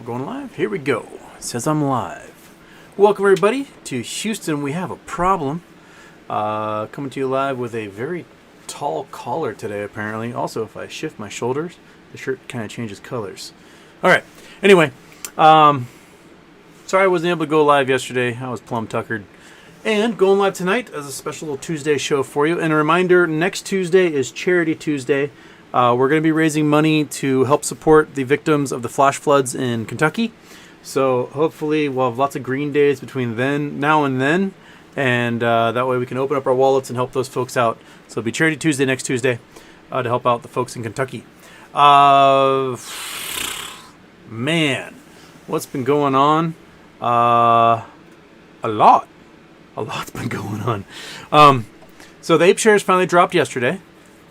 We're going live? Here we go. It says I'm live. Welcome everybody to Houston. We have a problem. Coming to you live with a very tall collar today, apparently. Also, if I shift my shoulders, the shirt kind of changes colors. Alright, anyway. Sorry I wasn't able to go live yesterday. I was plumb tuckered. And going live tonight as a special little Tuesday show for you. And a reminder, next Tuesday is Charity Tuesday. We're going to be raising money to help support the victims of the flash floods in Kentucky. So hopefully we'll have lots of green days between now and then. And that way we can open up our wallets and help those folks out. So it'll be Charity Tuesday next Tuesday to help out the folks in Kentucky. Man, what's been going on? A lot. A lot's been going on. So the APE shares finally dropped yesterday.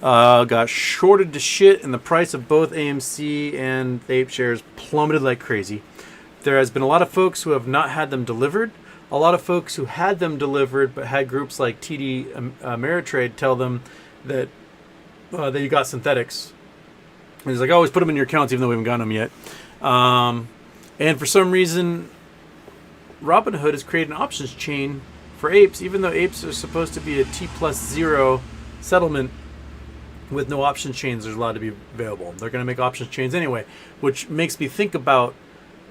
Got shorted to shit, and the price of both AMC and the APE shares plummeted like crazy. There has been a lot of folks who have not had them delivered. A lot of folks who had them delivered but had groups like TD Ameritrade tell them that you got synthetics. And he's like, always put them in your accounts even though we haven't gotten them yet. And for some reason, Robinhood has created an options chain for APEs, even though APEs are supposed to be a T+0 settlement. With no options chains, there's allowed to be available. They're going to make options chains anyway, which makes me think about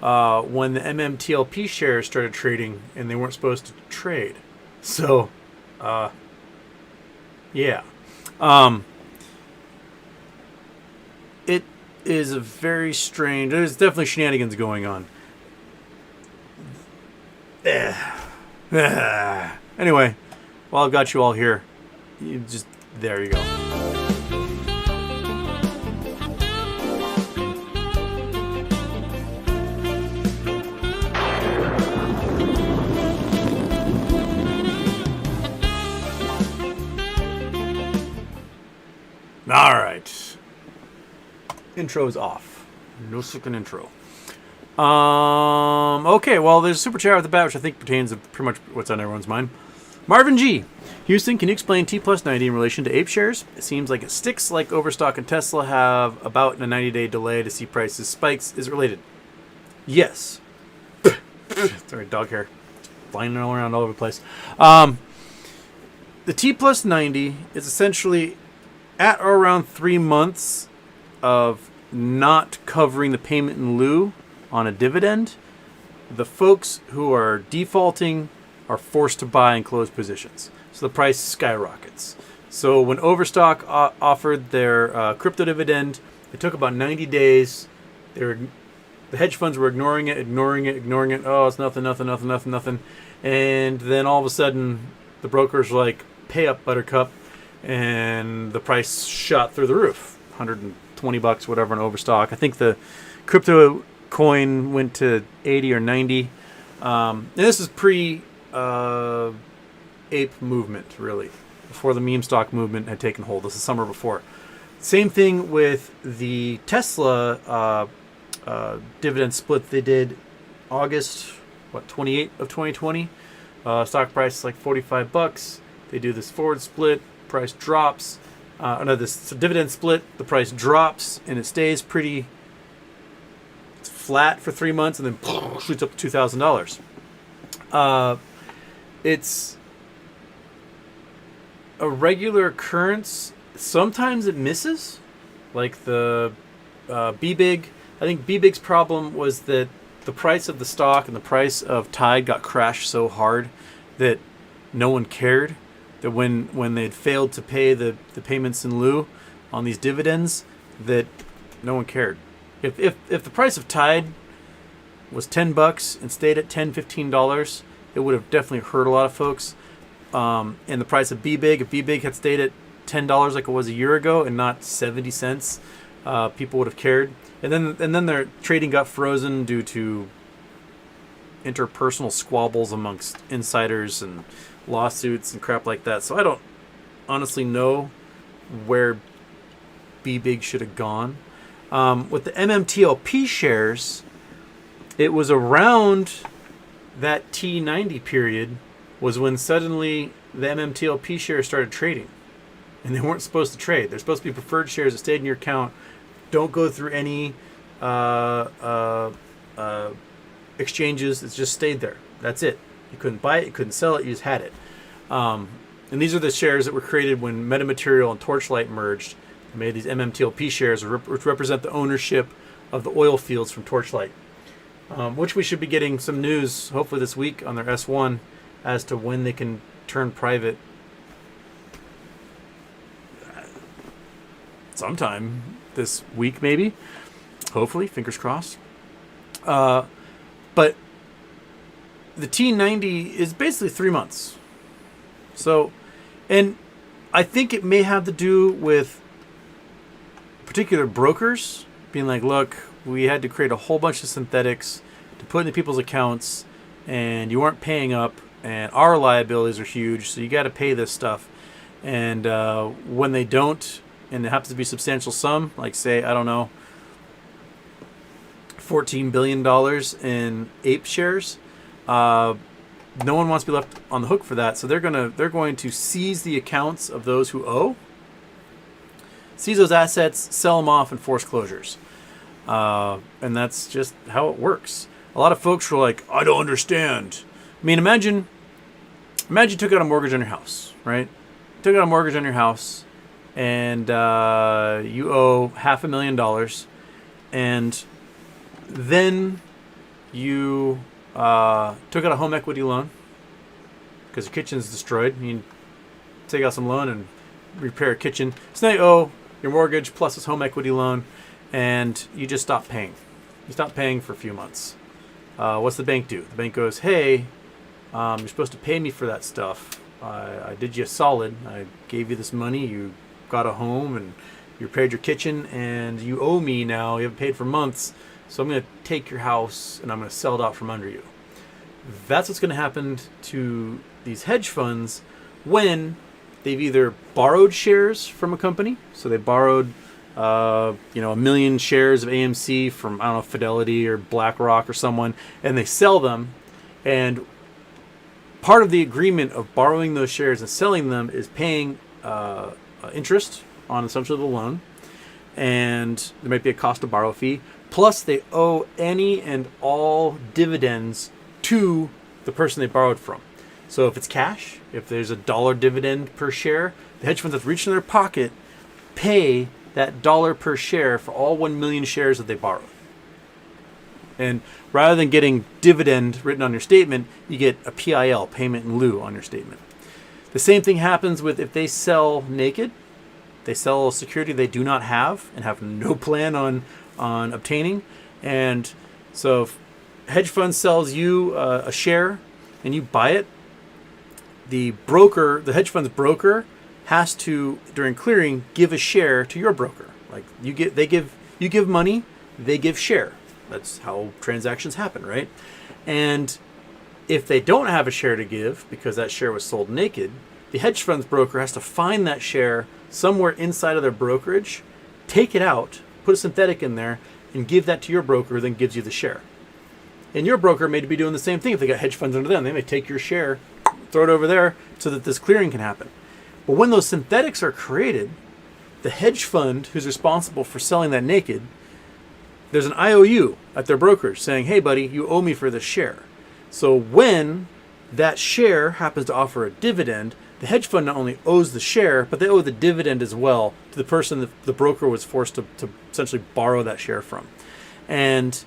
when the MMTLP shares started trading and they weren't supposed to trade. So, yeah. It is a very strange... There's definitely shenanigans going on. Anyway, while I've got you all here, there you go. All right. Intro's off. No second intro. Okay, well, there's a super chat at the bat, which I think pertains to pretty much what's on everyone's mind. Marvin G. Houston, can you explain T+90 in relation to APE shares? It seems like it sticks like Overstock and Tesla have about a 90-day delay to see prices spikes. Is it related? Yes. Sorry, dog hair. Flying all around all over the place. The T+90 is essentially at or around 3 months of not covering the payment in lieu on a dividend. The folks who are defaulting are forced to buy and close positions. So the price skyrockets. So when Overstock offered their crypto dividend, it took about 90 days. The hedge funds were ignoring it. Oh, it's nothing. And then all of a sudden, the brokers were like, pay up, Buttercup. And the price shot through the roof. $120, whatever, in Overstock. I think the crypto coin went to 80 or 90. And this is pre-ape movement, really. Before the meme stock movement had taken hold. This is summer before. Same thing with the Tesla dividend split they did August, 28th of 2020. Stock price is like $45. They do this forward split. Price drops. This dividend split, the price drops and it stays pretty flat for 3 months and then shoots up to $2,000. It's a regular occurrence. Sometimes it misses, like the BBIG. I think BBIG's problem was that the price of the stock and the price of Tide got crashed so hard that no one cared. That when they'd failed to pay the payments in lieu on these dividends, that no one cared. If the price of Tide was $10 and stayed at $10, $15, it would have definitely hurt a lot of folks. And the price of BBIG, if BBIG had stayed at $10 like it was a year ago and not 70 cents, people would have cared. And then their trading got frozen due to interpersonal squabbles amongst insiders and lawsuits and crap like that. So I don't honestly know where BBIG should have gone. With the MMTLP shares, it was around that T90 period was when suddenly the MMTLP shares started trading. And they weren't supposed to trade. They're supposed to be preferred shares that stayed in your account. Don't go through any exchanges. It's just stayed there. That's it. You couldn't buy it. You couldn't sell it. You just had it. And these are the shares that were created when Metamaterial and Torchlight merged. They made these MMTLP shares, which represent the ownership of the oil fields from Torchlight, which we should be getting some news, hopefully this week, on their S1 as to when they can turn private. Sometime this week, maybe. Hopefully, fingers crossed. But the T90 is basically 3 months. So, and I think it may have to do with particular brokers being like, look, we had to create a whole bunch of synthetics to put into people's accounts, and you aren't paying up, and our liabilities are huge, so you got to pay this stuff. And when they don't, and it happens to be a substantial sum, like say, I don't know, $14 billion in APE shares, no one wants to be left on the hook for that. So they're going to seize the accounts of those who owe, seize those assets, sell them off, and force closures. And that's just how it works. A lot of folks were like, I don't understand. I mean, imagine you took out a mortgage on your house, right? Took out a mortgage on your house, and you owe $500,000, and then you took out a home equity loan because your kitchen's destroyed. You take out some loan and repair a kitchen. So now you owe your mortgage plus this home equity loan, and you just stop paying. You stop paying for a few months. What's the bank do? The bank goes, hey, you're supposed to pay me for that stuff. I did you a solid. I gave you this money. You got a home and you repaired your kitchen, and you owe me now. You haven't paid for months. So I'm going to take your house and I'm going to sell it out from under you. That's what's going to happen to these hedge funds when they've either borrowed shares from a company. So they borrowed, 1 million shares of AMC from, I don't know, Fidelity or BlackRock or someone, and they sell them. And part of the agreement of borrowing those shares and selling them is paying interest on essentially the loan. And there might be a cost to borrow fee. Plus, they owe any and all dividends to the person they borrowed from. So if it's cash, if there's $1 dividend per share, the hedge funds have reached in their pocket, pay that $1 per share for all 1 million shares that they borrowed. And rather than getting dividend written on your statement, you get a PIL, payment in lieu, on your statement. The same thing happens with if they sell naked. They sell a security they do not have and have no plan on obtaining. And so if hedge fund sells you a share and you buy it, the hedge fund's broker has to, during clearing, give a share to your broker. Like you give money, they give share. That's how transactions happen, right? And if they don't have a share to give because that share was sold naked, the hedge fund's broker has to find that share somewhere inside of their brokerage, take it out, put a synthetic in there, and give that to your broker, then gives you the share. And your broker may be doing the same thing if they got hedge funds under them. They may take your share, throw it over there so that this clearing can happen. But when those synthetics are created, the hedge fund who's responsible for selling that naked, there's an IOU at their brokerage saying, hey, buddy, you owe me for this share. So when that share happens to offer a dividend, the hedge fund not only owes the share, but they owe the dividend as well to the person that the broker was forced to essentially borrow that share from. And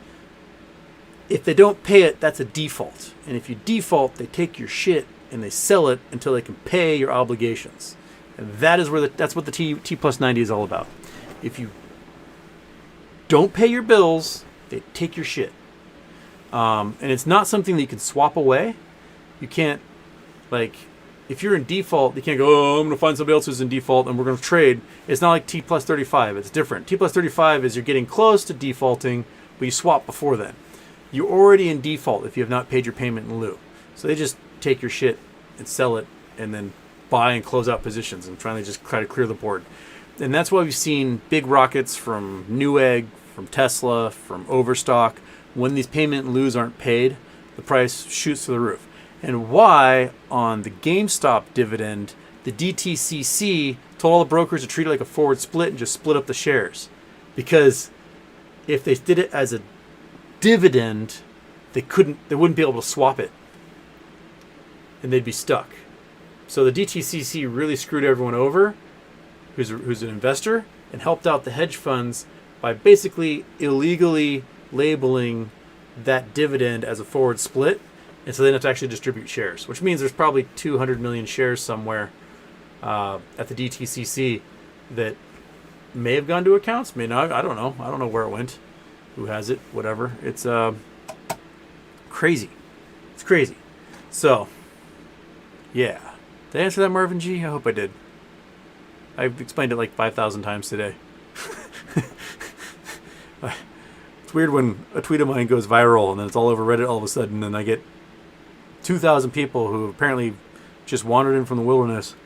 if they don't pay it, that's a default. And if you default, they take your shit and they sell it until they can pay your obligations. And that's what the T plus 90 is all about. If you don't pay your bills, they take your shit. And it's not something that you can swap away. You can't, if you're in default, you can't go, oh, I'm going to find somebody else who's in default and we're going to trade. It's not like T plus 35. It's different. T plus 35 is you're getting close to defaulting, but you swap before then. You're already in default if you have not paid your payment in lieu. So they just take your shit and sell it and then buy and close out positions and try to clear the board. And that's why we've seen big rockets from Newegg, from Tesla, from Overstock. When these payment in lieus aren't paid, the price shoots to the roof. And why on the GameStop dividend, the DTCC told all the brokers to treat it like a forward split and just split up the shares. Because if they did it as a dividend, they wouldn't be able to swap it, and they'd be stuck. So the DTCC really screwed everyone over, who's an investor, and helped out the hedge funds by basically illegally labeling that dividend as a forward split, and so they have to actually distribute shares, which means there's probably 200 million shares somewhere at the DTCC that may have gone to accounts, may not. I don't know. I don't know where it went, who has it, whatever. It's crazy. It's crazy. So, yeah. Did I answer that, Marvin G? I hope I did. I've explained it like 5,000 times today. It's weird when a tweet of mine goes viral and then it's all over Reddit all of a sudden, and I get 2,000 people who apparently just wandered in from the wilderness.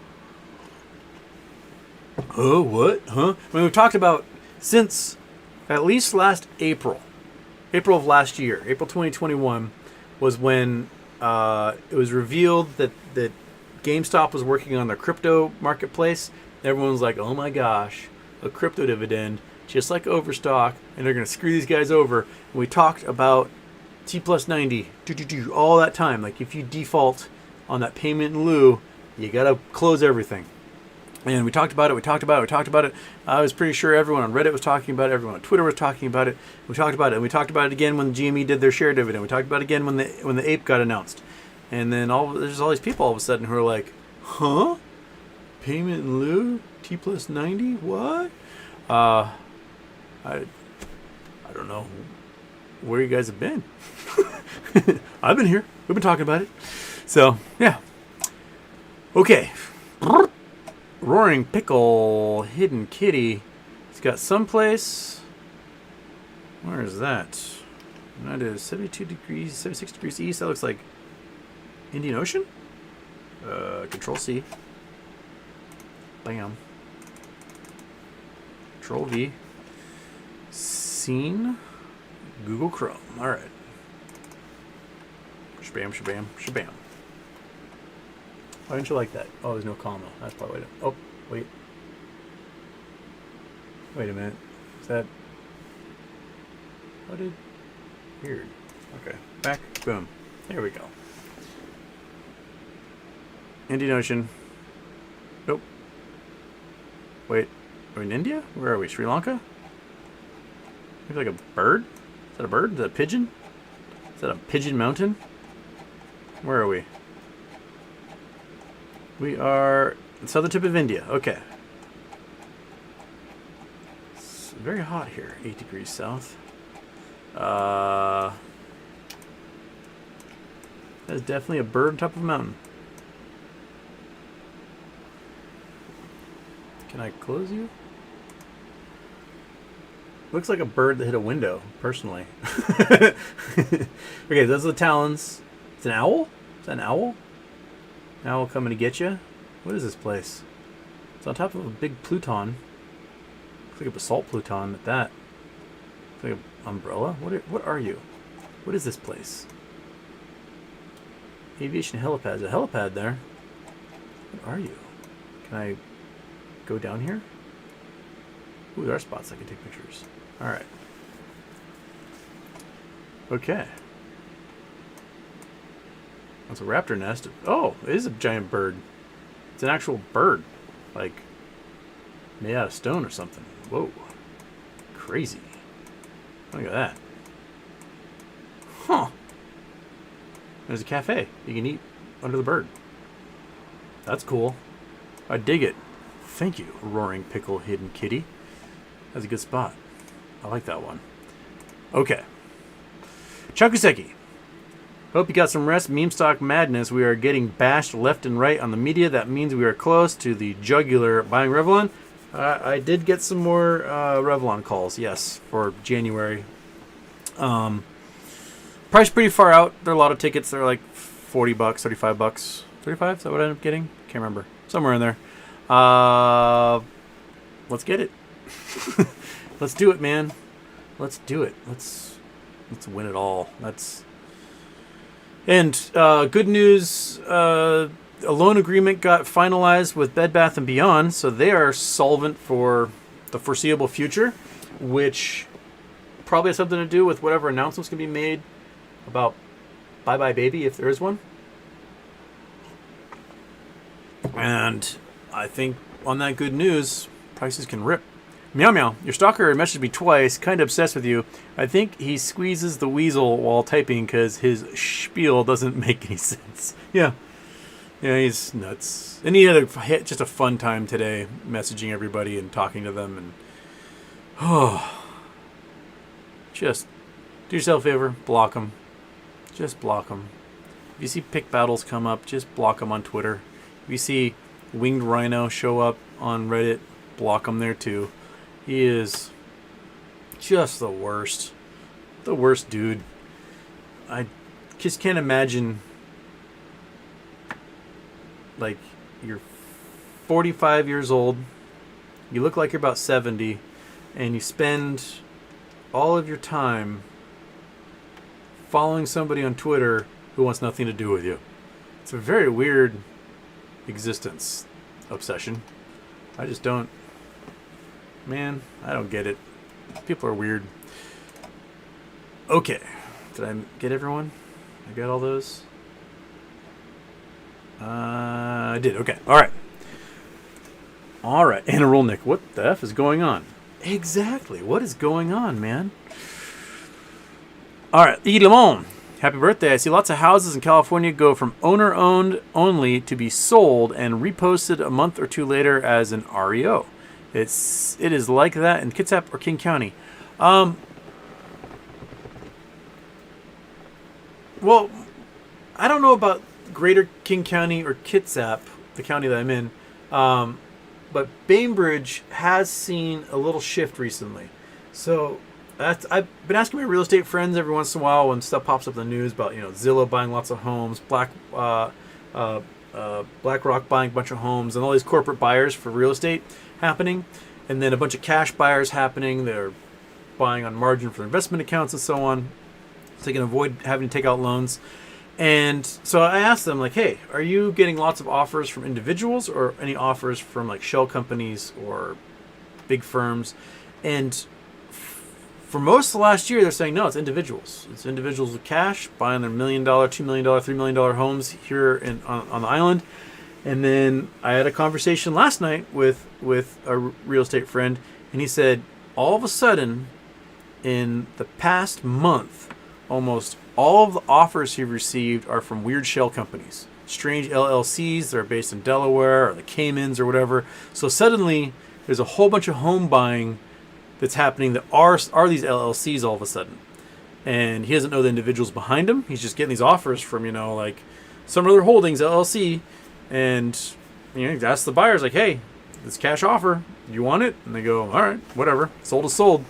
Oh, what? Huh? I mean, we've talked about since at least last April of last year, April 2021, was when it was revealed that GameStop was working on their crypto marketplace. Everyone was like, oh my gosh, a crypto dividend, just like Overstock, and they're going to screw these guys over. And we talked about T plus 90, all that time. Like, if you default on that payment in lieu, you got to close everything. And we talked about it. I was pretty sure everyone on Reddit was talking about it. Everyone on Twitter was talking about it. We talked about it. And we talked about it again when GME did their share dividend. We talked about it again when the APE got announced. And then there's all these people all of a sudden who are like, huh? Payment in lieu? T plus 90? What? I don't know where you guys have been. I've been here. We've been talking about it. So, yeah. Okay. Roaring Pickle, Hidden Kitty. It's got someplace. Where is that? That is 72 degrees, 76 degrees east. That looks like Indian Ocean. Control C. Bam. Control V. Scene. Google Chrome. All right. Shabam, shabam, shabam. Why didn't you like that? Oh, there's no comma. That's probably it. Oh, wait. Wait a minute. Is that... What did... Weird. Okay. Back. Boom. There we go. Indian Ocean. Nope. Wait. Are we in India? Where are we? Sri Lanka? Maybe like a bird? Is that a bird? Is that a pigeon? Is that a pigeon mountain? Where are we? We are the southern tip of India. Okay. It's very hot here. 8 degrees south. That's definitely a bird on top of a mountain. Can I close you? Looks like a bird that hit a window, personally. Okay, those are the talons. It's an owl? Is that an owl? An owl coming to get you? What is this place? It's on top of a big Pluton. Looks like a basalt Pluton at that. It's like an umbrella? What are you? What is this place? Aviation helipad. There's a helipad there. What are you? Can I go down here? Ooh, there are spots I can take pictures. Alright. Okay. That's a raptor nest. Oh, it is a giant bird. It's an actual bird. Like, made out of stone or something. Whoa. Crazy. Look at that. Huh. There's a cafe. You can eat under the bird. That's cool. I dig it. Thank you, Roaring Pickle Hidden Kitty. That's a good spot. I like that one. Okay. Chakuseki. Hope you got some rest. Meme stock madness. We are getting bashed left and right on the media. That means we are close to the jugular buying Revlon. I did get some more Revlon calls, yes, for January. Price pretty far out. There are a lot of tickets. They're like $40, $35. 35? Is that what I ended up getting? Can't remember. Somewhere in there. Let's get it. Let's do it, man. Let's do it. Let's win it all. Good news. A loan agreement got finalized with Bed Bath & Beyond, so they are solvent for the foreseeable future, which probably has something to do with whatever announcements can be made about Bye Bye Baby, if there is one. And I think on that good news, prices can rip. Meow Meow, your stalker messaged me twice, kind of obsessed with you. I think he squeezes the weasel while typing because his spiel doesn't make any sense. Yeah, he's nuts. And he had just a fun time today, messaging everybody and talking to them. And just do yourself a favor, block them. Just block them. If you see pick battles come up, just block them on Twitter. If you see winged rhino show up on Reddit, block him there too. He is just the worst. The worst dude. I just can't imagine, like, you're 45 years old, you look like you're about 70, and you spend all of your time following somebody on Twitter who wants nothing to do with you. It's a very weird existence obsession. I just don't, man, I don't get it. People are weird. Okay, did I get everyone? I got all those? I did. Okay, all right. Anna Rolnick, what the F is going on? Exactly, what is going on, man? All right, Yves Lemon, happy birthday. I see lots of houses in California go from owner-owned only to be sold and reposted a month or two later as an REO. It is like that in Kitsap or King County. Well, I don't know about Greater King County or Kitsap, the county that I'm in, but Bainbridge has seen a little shift recently. So I've been asking my real estate friends every once in a while when stuff pops up in the news about, Zillow buying lots of homes, BlackRock buying a bunch of homes, and all these corporate buyers for real estate happening, and then a bunch of cash buyers happening. They're buying on margin for investment accounts and so on, so they can avoid having to take out loans. And so I asked them, like, hey, are you getting lots of offers from individuals or any offers from like shell companies or big firms? And for most of the last year, they're saying, no, it's individuals. It's individuals with cash buying their $1 million, $2 million, $3 million homes here on the island. And then I had a conversation last night with a real estate friend, and he said, all of a sudden, in the past month, almost all of the offers he received are from weird shell companies, strange LLCs that are based in Delaware or the Caymans or whatever. So suddenly, there's a whole bunch of home buying that's happening that are these LLCs all of a sudden. And he doesn't know the individuals behind him. He's just getting these offers from, like some other holdings LLC. And, he asks the buyers, like, hey, this cash offer, you want it? And they go, all right, whatever. Sold is sold.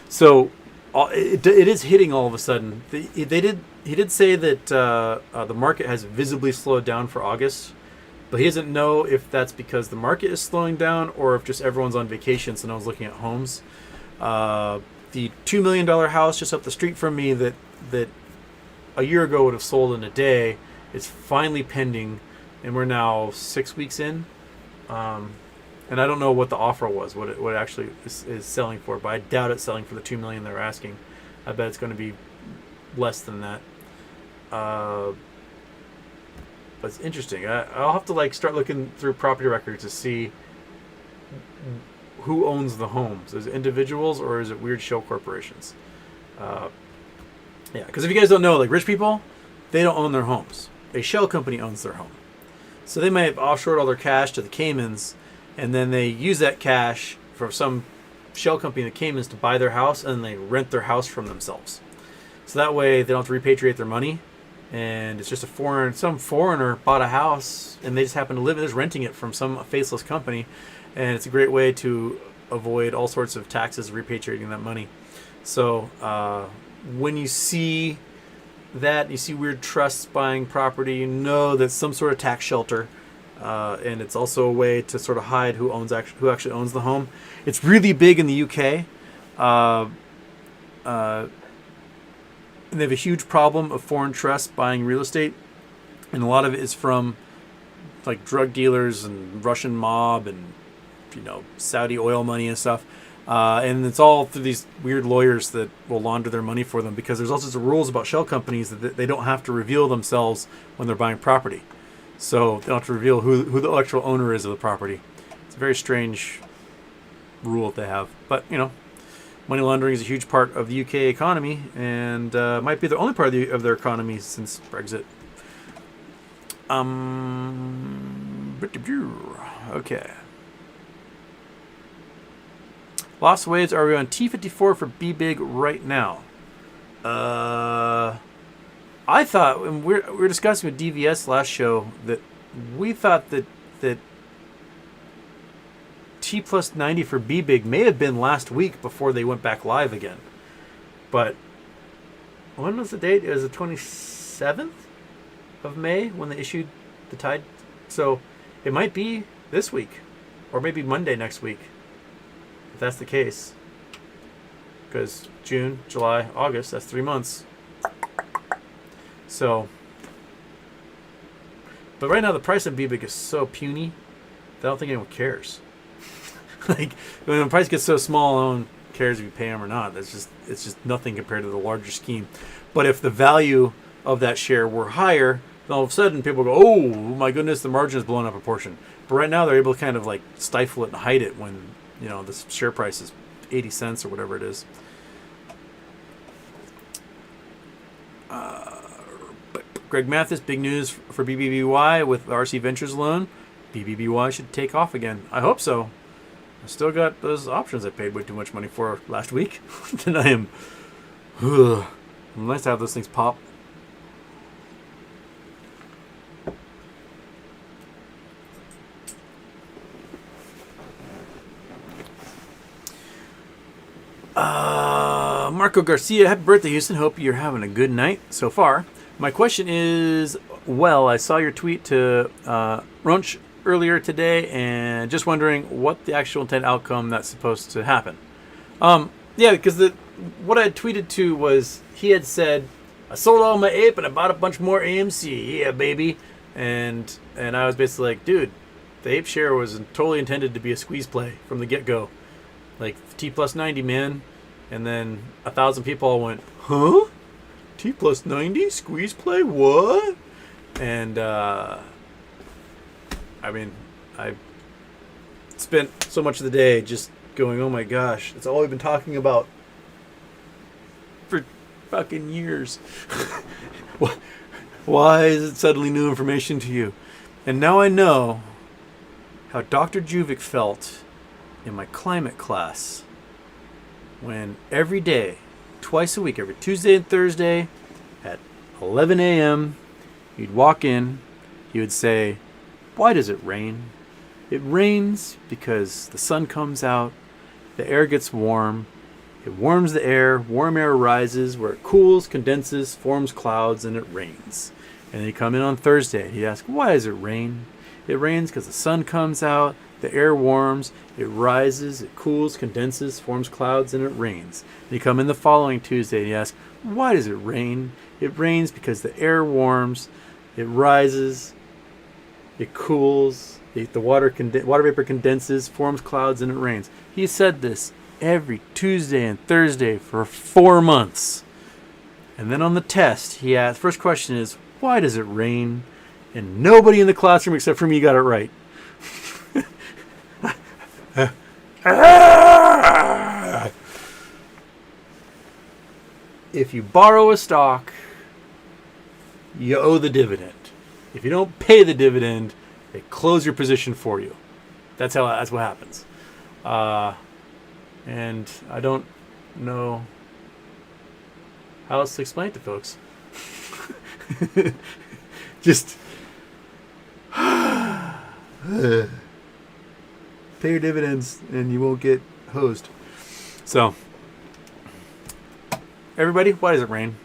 So it is hitting all of a sudden. He did say that the market has visibly slowed down for August. But he doesn't know if that's because the market is slowing down or if just everyone's on vacation, so no one's looking at homes. The $2 million house just up the street from me that a year ago would have sold in a day is finally pending, and we're now 6 weeks in. And I don't know what the offer was, what it actually is selling for, but I doubt it's selling for the $2 million they're asking. I bet it's going to be less than that. But it's interesting. I'll have to start looking through property records to see who owns the homes. Is it individuals or is it weird shell corporations? Because if you guys don't know, rich people, they don't own their homes. A shell company owns their home. So they might have offshored all their cash to the Caymans, and then they use that cash for some shell company in the Caymans to buy their house, and then they rent their house from themselves. So that way they don't have to repatriate their money, and it's just some foreigner bought a house, and they just happen to live in it, just renting it from some faceless company, and it's a great way to avoid all sorts of taxes repatriating that money. So when you see that, you see weird trusts buying property, you know that's some sort of tax shelter, and it's also a way to sort of hide who actually owns the home. It's really big in the UK. And they have a huge problem of foreign trusts buying real estate, and a lot of it is from drug dealers and Russian mob and Saudi oil money and stuff. And it's all through these weird lawyers that will launder their money for them, because there's all sorts of rules about shell companies that they don't have to reveal themselves when they're buying property. So they don't have to reveal who the actual owner is of the property. It's a very strange rule that they have. But, money laundering is a huge part of the UK economy, and might be the only part of their economy since Brexit. Okay. Lost Waves, are we on T54 for B-Big right now? I thought, when we were discussing with DVS last show, that we thought that T plus 90 for B-Big may have been last week before they went back live again. But when was the date? It was the 27th of May when they issued the tide. So it might be this week, or maybe Monday next week, if that's the case. Because June, July, August, that's 3 months. So, but right now the price of B-Big is so puny that I don't think anyone cares. Like, when the price gets so small, no one cares if you pay them or not. It's just nothing compared to the larger scheme. But if the value of that share were higher, then all of a sudden people go, oh my goodness, the margin is blown out of proportion. But right now they're able to kind of like stifle it and hide it when, the share price is 80 cents or whatever it is. Greg Mathis, big news for BBBY with RC Ventures loan. BBBY should take off again. I hope so. I still got those options I paid way too much money for last week. And I am... nice to have those things pop. Marco Garcia, happy birthday, Houston. Hope you're having a good night so far. My question is, I saw your tweet to Runch earlier today, and just wondering what the actual intent outcome that's supposed to happen. Because what I had tweeted to was, he had said, I sold all my APE and I bought a bunch more AMC. Yeah, baby. And I was basically like, dude, the APE share was totally intended to be a squeeze play from the get-go. Like, T plus 90, man. And then 1,000 people all went, huh? T plus 90? Squeeze play? What? And, I spent so much of the day just going, oh my gosh, it's all we've been talking about for fucking years. Why is it suddenly new information to you? And now I know how Dr. Juvic felt in my climate class when every day, twice a week, every Tuesday and Thursday at 11 a.m., he'd walk in, he would say, why does it rain? It rains because the sun comes out, the air gets warm, it warms the air, warm air rises, where it cools, condenses, forms clouds, and it rains. And then he'd come in on Thursday, and he'd ask, why does it rain? It rains because the sun comes out, the air warms, it rises, it cools, condenses, forms clouds, and it rains. And you come in the following Tuesday and you ask, why does it rain? It rains because the air warms, it rises, it cools, the water vapor condenses, forms clouds, and it rains. He said this every Tuesday and Thursday for 4 months. And then on the test, he asked, first question is, why does it rain? And nobody in the classroom except for me got it right. If you borrow a stock, you owe the dividend. If you don't pay the dividend, they close your position for you. That's what happens. And I don't know how else to explain it to folks. Just pay your dividends and you won't get hosed. So, everybody, why does it rain?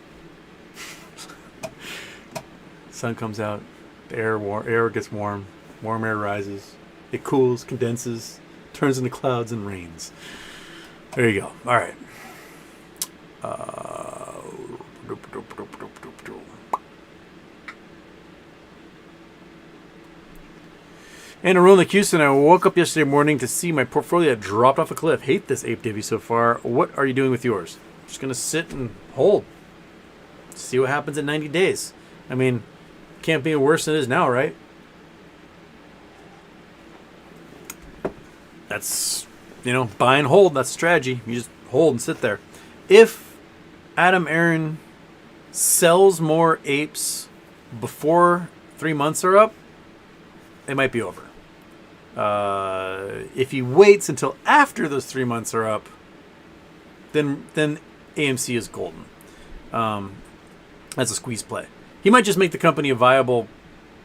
Sun comes out, the air gets warm, warm air rises, it cools, condenses, turns into clouds and rains. There you go. All right. And Rolling Houston, I woke up yesterday morning to see my portfolio had dropped off a cliff. Hate this ape divvy so far. What are you doing with yours? Just going to sit and hold. See what happens in 90 days. I mean, can't be worse than it is now, right? That's, buy and hold. That's strategy. You just hold and sit there. If Adam Aaron sells more apes before 3 months are up, it might be over. If he waits until after those 3 months are up, then AMC is golden. That's a squeeze play. He might just make the company a viable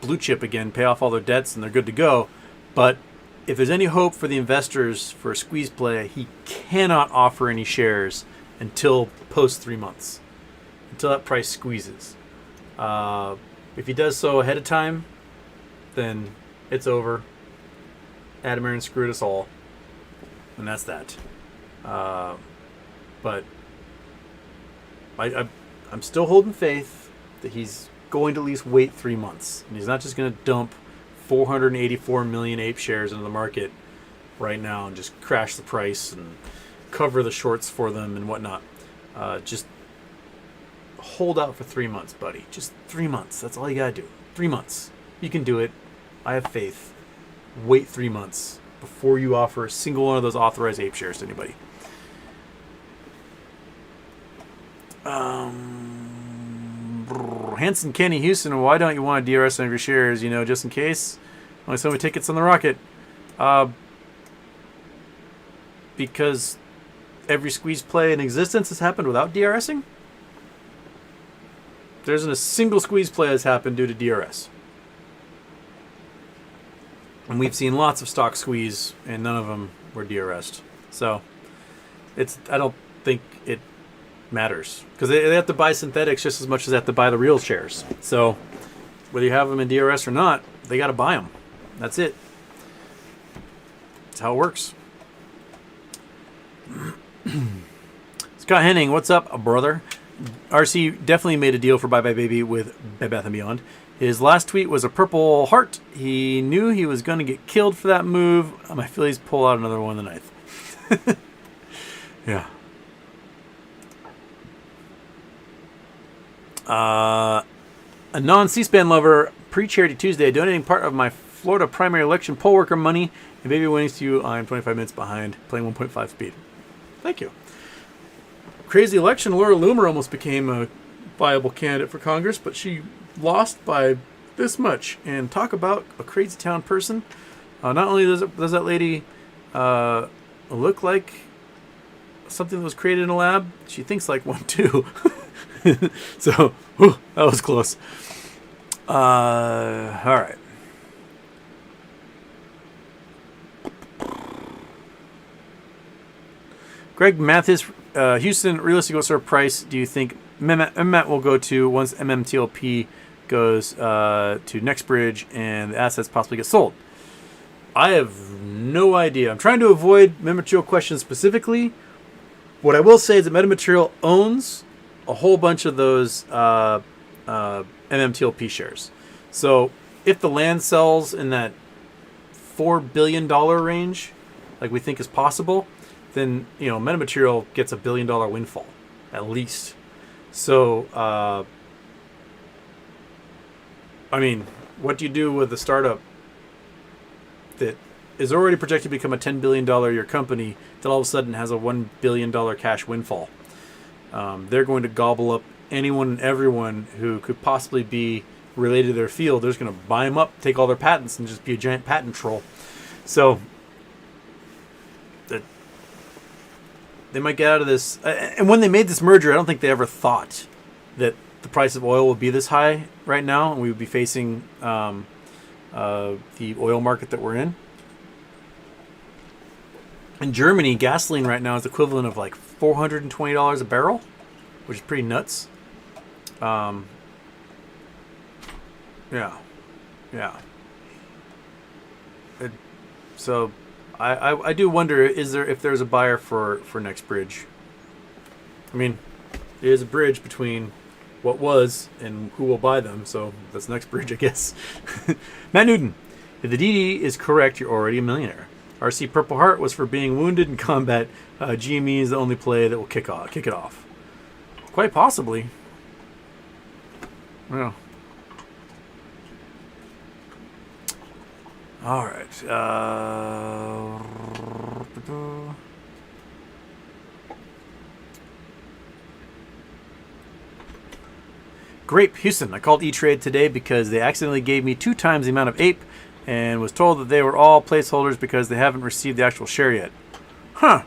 blue chip again, pay off all their debts, and they're good to go. But if there's any hope for the investors for a squeeze play, he cannot offer any shares until post 3 months, until that price squeezes. If he does so ahead of time, then it's over. Adam Aaron screwed us all, and that's that. But I'm still holding faith that he's going to at least wait 3 months, and he's not just going to dump 484 million ape shares into the market right now and just crash the price and cover the shorts for them and whatnot. Just hold out for 3 months, buddy. Just 3 months. That's all you gotta do. 3 months. You can do it. I have faith. Wait 3 months before you offer a single one of those authorized ape shares to anybody. Hanson Kenny Houston, why don't you want a DRS on your shares? Just in case. Only so many tickets on the rocket. Because every squeeze play in existence has happened without DRSing. There isn't a single squeeze play that's happened due to DRS. And we've seen lots of stock squeeze, and none of them were DRS'd. So, I don't think it matters. Because they have to buy synthetics just as much as they have to buy the real shares. So, whether you have them in DRS or not, they got to buy them. That's it. That's how it works. Scott Henning, what's up, brother? RC definitely made a deal for Bye Bye Baby with Bed Bath & Beyond. His last tweet was a purple heart. He knew he was going to get killed for that move. My Phillies pull out another one in the ninth. Yeah. A non-C-SPAN lover, pre-Charity Tuesday, donating part of my Florida primary election poll worker money and baby winnings to you. I'm 25 minutes behind, playing 1.5 speed. Thank you. Crazy election. Laura Loomer almost became a viable candidate for Congress, but she lost by this much. And talk about a crazy town person. Not only does that lady look like something that was created in a lab, she thinks like one too. So, whew, that was close. All right. Greg Mathis, Houston, realistic what sort of price do you think MMAT will go to once MMTLP goes to Nextbridge and the assets possibly get sold? I have no idea. I'm trying to avoid metamaterial questions specifically. What I will say is that metamaterial owns a whole bunch of those MMTLP shares. So if the land sells in that $4 billion range, like we think is possible, then metamaterial gets $1 billion windfall at least. So what do you do with a startup that is already projected to become a $10 billion a year company that all of a sudden has a $1 billion cash windfall? They're going to gobble up anyone and everyone who could possibly be related to their field. They're just going to buy them up, take all their patents, and just be a giant patent troll. So they might get out of this. And when they made this merger, I don't think they ever thought that the price of oil would be this high right now, and we would be facing the oil market that we're in. In Germany, gasoline right now is equivalent of like $420 a barrel, which is pretty nuts. Yeah. So I do wonder if there's a buyer for Nextbridge. I mean, it is a bridge between what was and who will buy them, so that's Nextbridge, I guess. Matt Newton. If the DD is correct, you're already a millionaire. RC Purple Heart was for being wounded in combat. GME is the only play that will kick it off. Quite possibly. Yeah. All right. Grape, Houston. I called E-Trade today because they accidentally gave me 2 times the amount of APE and was told that they were all placeholders because they haven't received the actual share yet. Huh.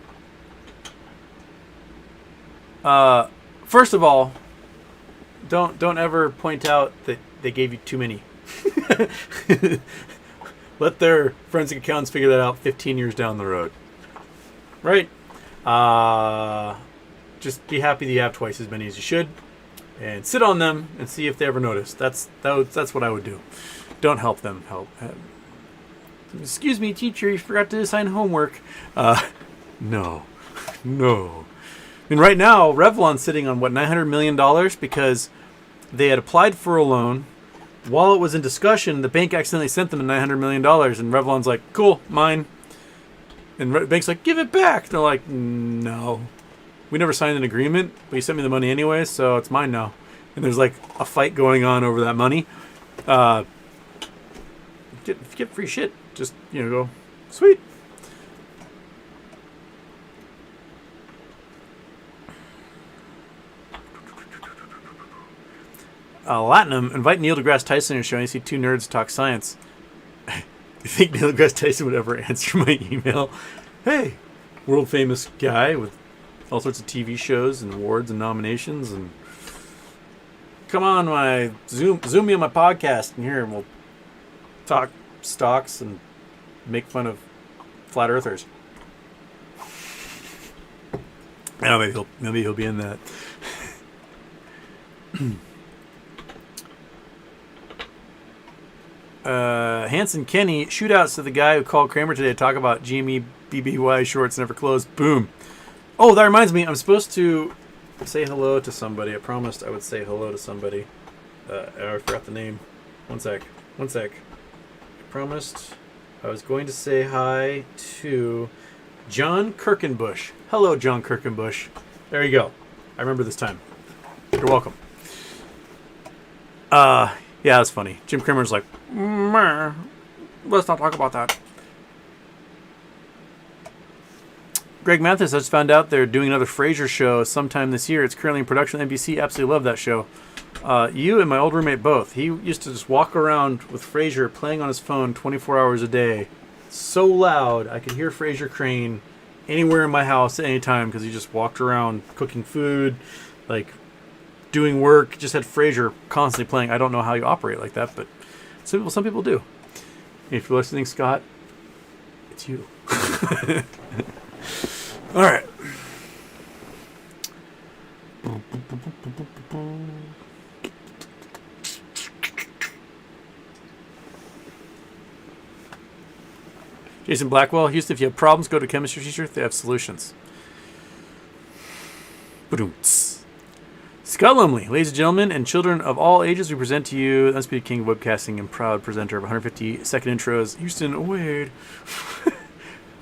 First of all, don't ever point out that they gave you too many. Let their forensic accountants figure that out 15 years down the road. Right? Just be happy that you have twice as many as you should. And sit on them and see if they ever notice. That's what I would do. Don't help them. Excuse me, teacher, you forgot to assign homework. No. I mean, right now, Revlon's sitting on, $900 million because they had applied for a loan. While it was in discussion, the bank accidentally sent them $900 million, and Revlon's like, cool, mine. And the bank's like, give it back. They're like, no. We never signed an agreement, but you sent me the money anyway, so it's mine now. And there's like a fight going on over that money. Get free shit. Just, go, sweet. Latinum, invite Neil deGrasse Tyson to your show and you see 2 nerds talk science. Do you think Neil deGrasse Tyson would ever answer my email? Hey, world famous guy with all sorts of TV shows and awards and nominations, and come on, zoom me on my podcast and here, and we'll talk stocks and make fun of flat earthers. I don't know, maybe he'll be in that. Hanson Kenny, shootouts to the guy who called Kramer today to talk about GME BBY shorts never closed. Boom. Oh, that reminds me, I'm supposed to say hello to somebody. I promised I would say hello to somebody. I forgot the name. One sec. I promised I was going to say hi to John Kirkenbush. Hello, John Kirkenbush. There you go. I remember this time. You're welcome. Yeah, that's funny. Jim Cramer's like, let's not talk about that. Greg Mathis, I just found out they're doing another Frasier show sometime this year. It's currently in production on NBC. Absolutely love that show. You and my old roommate both. He used to just walk around with Frasier playing on his phone 24 hours a day. So loud, I could hear Frasier Crane anywhere in my house at any time because he just walked around cooking food, like doing work, just had Frasier constantly playing. I don't know how you operate like that, but some people do. If you're listening, Scott, it's you. All right. Jason Blackwell, Houston, if you have problems, go to chemistry teacher. They have solutions. Scott Lumley, ladies and gentlemen, and children of all ages, we present to you the undisputed king of webcasting and proud presenter of 150 second intros, Houston Wade.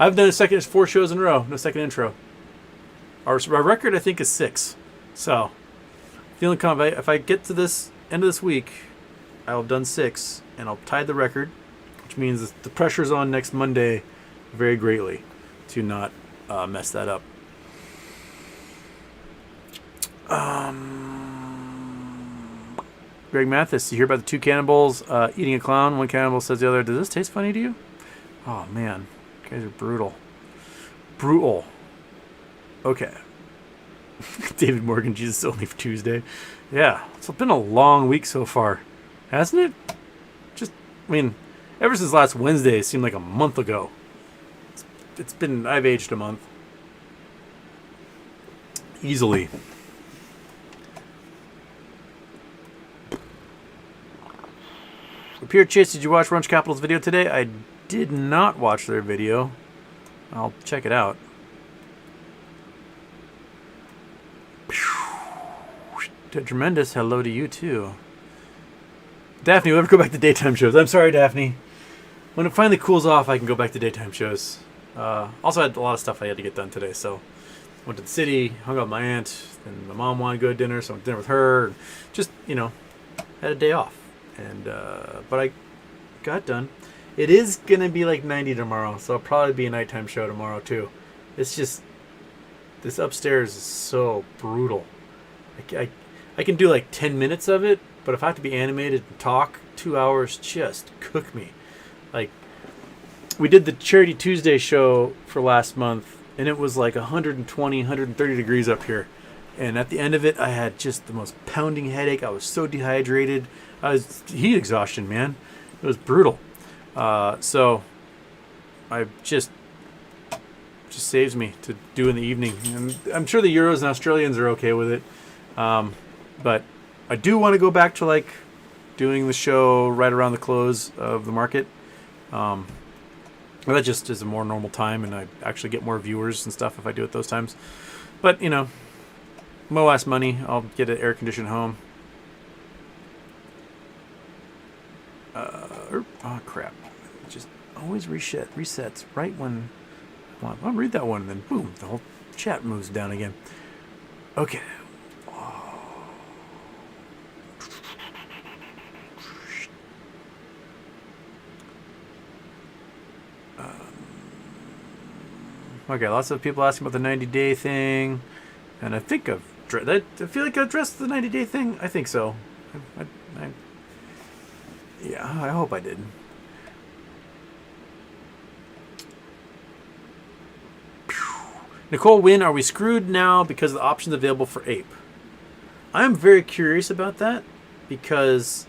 I've done 4 shows in a row, no second intro. Our record, I think, is 6. So, feeling confident. If I get to this end of this week, I'll have done 6, and I'll tie the record, which means the pressure's on next Monday very greatly to not mess that up. Greg Mathis, you hear about the 2 cannibals eating a clown? One cannibal says to the other, does this taste funny to you? Oh, man. You guys are brutal. Brutal. Okay. David Morgan, Jesus only for Tuesday. Yeah, it's been a long week so far, hasn't it? Ever since last Wednesday, it seemed like a month ago. I've aged a month. Easily. Pierre Chase, did you watch Runch Capital's video today? I did not watch their video. I'll check it out. Tremendous hello to you too. Daphne, we'll ever go back to daytime shows. I'm sorry, Daphne. when it finally cools off, I can go back to daytime shows. Also, I had a lot of stuff I had to get done today, so went to the city, hung out with my aunt, and my mom wanted to go to dinner, so I went to dinner with her. Just, had a day off. And but I got done. It is going to be like 90 tomorrow, so it'll probably be a nighttime show tomorrow, too. It's just, this upstairs is so brutal. I can do like 10 minutes of it, but if I have to be animated and talk, 2 hours just cook me. Like, we did the Charity Tuesday show for last month, and it was like 120, 130 degrees up here. And at the end of it, I had just the most pounding headache. I was so dehydrated. I was heat exhaustion, man. It was brutal. So I just saves me to do in the evening. And I'm sure the Euros and Australians are okay with it. But I do want to go back to like doing the show right around the close of the market. Well, that just is a more normal time, and I actually get more viewers and stuff if I do it those times. But, MOAS money, I'll get an air-conditioned home. Oh, crap. It just always resets right when I want. I'll read that one, and then boom, the whole chat moves down again. Okay. Okay, lots of people asking about the 90-day thing, and I think I feel like I addressed the 90-day thing. I think so. Yeah, I hope I did. Nicole Wynn, are we screwed now because of the options available for APE? I'm very curious about that because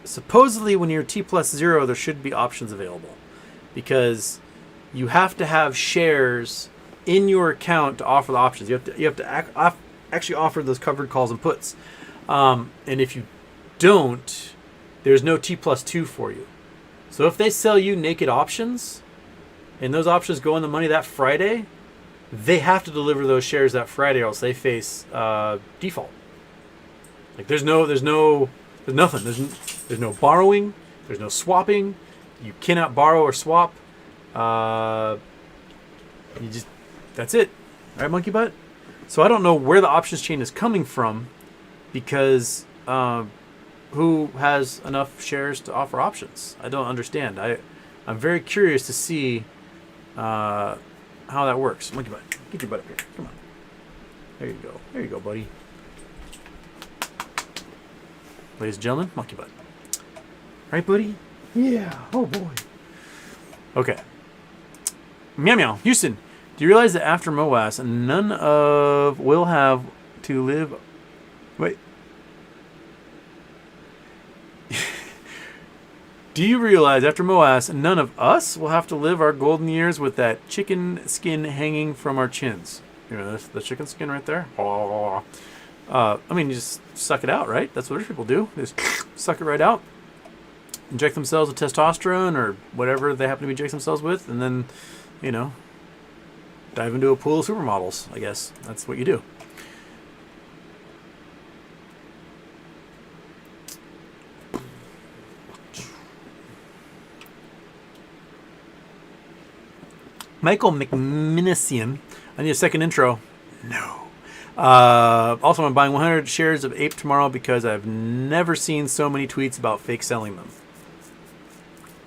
supposedly when you're T+0, there should be options available because you have to have shares in your account to offer the options. You have to actually offer those covered calls and puts. And if you don't, there's no T+2 for you. So if they sell you naked options and those options go in the money that Friday, they have to deliver those shares that Friday or else they face default. Like there's nothing. There's no borrowing. There's no swapping. You cannot borrow or swap. That's it. All right, monkey butt? So I don't know where the options chain is coming from because who has enough shares to offer options? I don't understand. I'm very curious to see how that works. Monkey butt, get your butt up here. Come on. There you go. There you go, buddy. Ladies and gentlemen, monkey butt. Right, buddy? Yeah. Oh, boy. Okay. Meow meow. Houston, do you realize that after MOAS, none of will have to live... Wait. Do you realize after MOAS, none of us will have to live our golden years with that chicken skin hanging from our chins? You know, the chicken skin right there? I mean, you just suck it out, right? That's what rich people do. They just suck it right out. Inject themselves with testosterone or whatever they happen to inject themselves with, and then, dive into a pool of supermodels, I guess. That's what you do. Michael McMinnissian. I need a second intro. No. Also, I'm buying 100 shares of APE tomorrow because I've never seen so many tweets about fake selling them.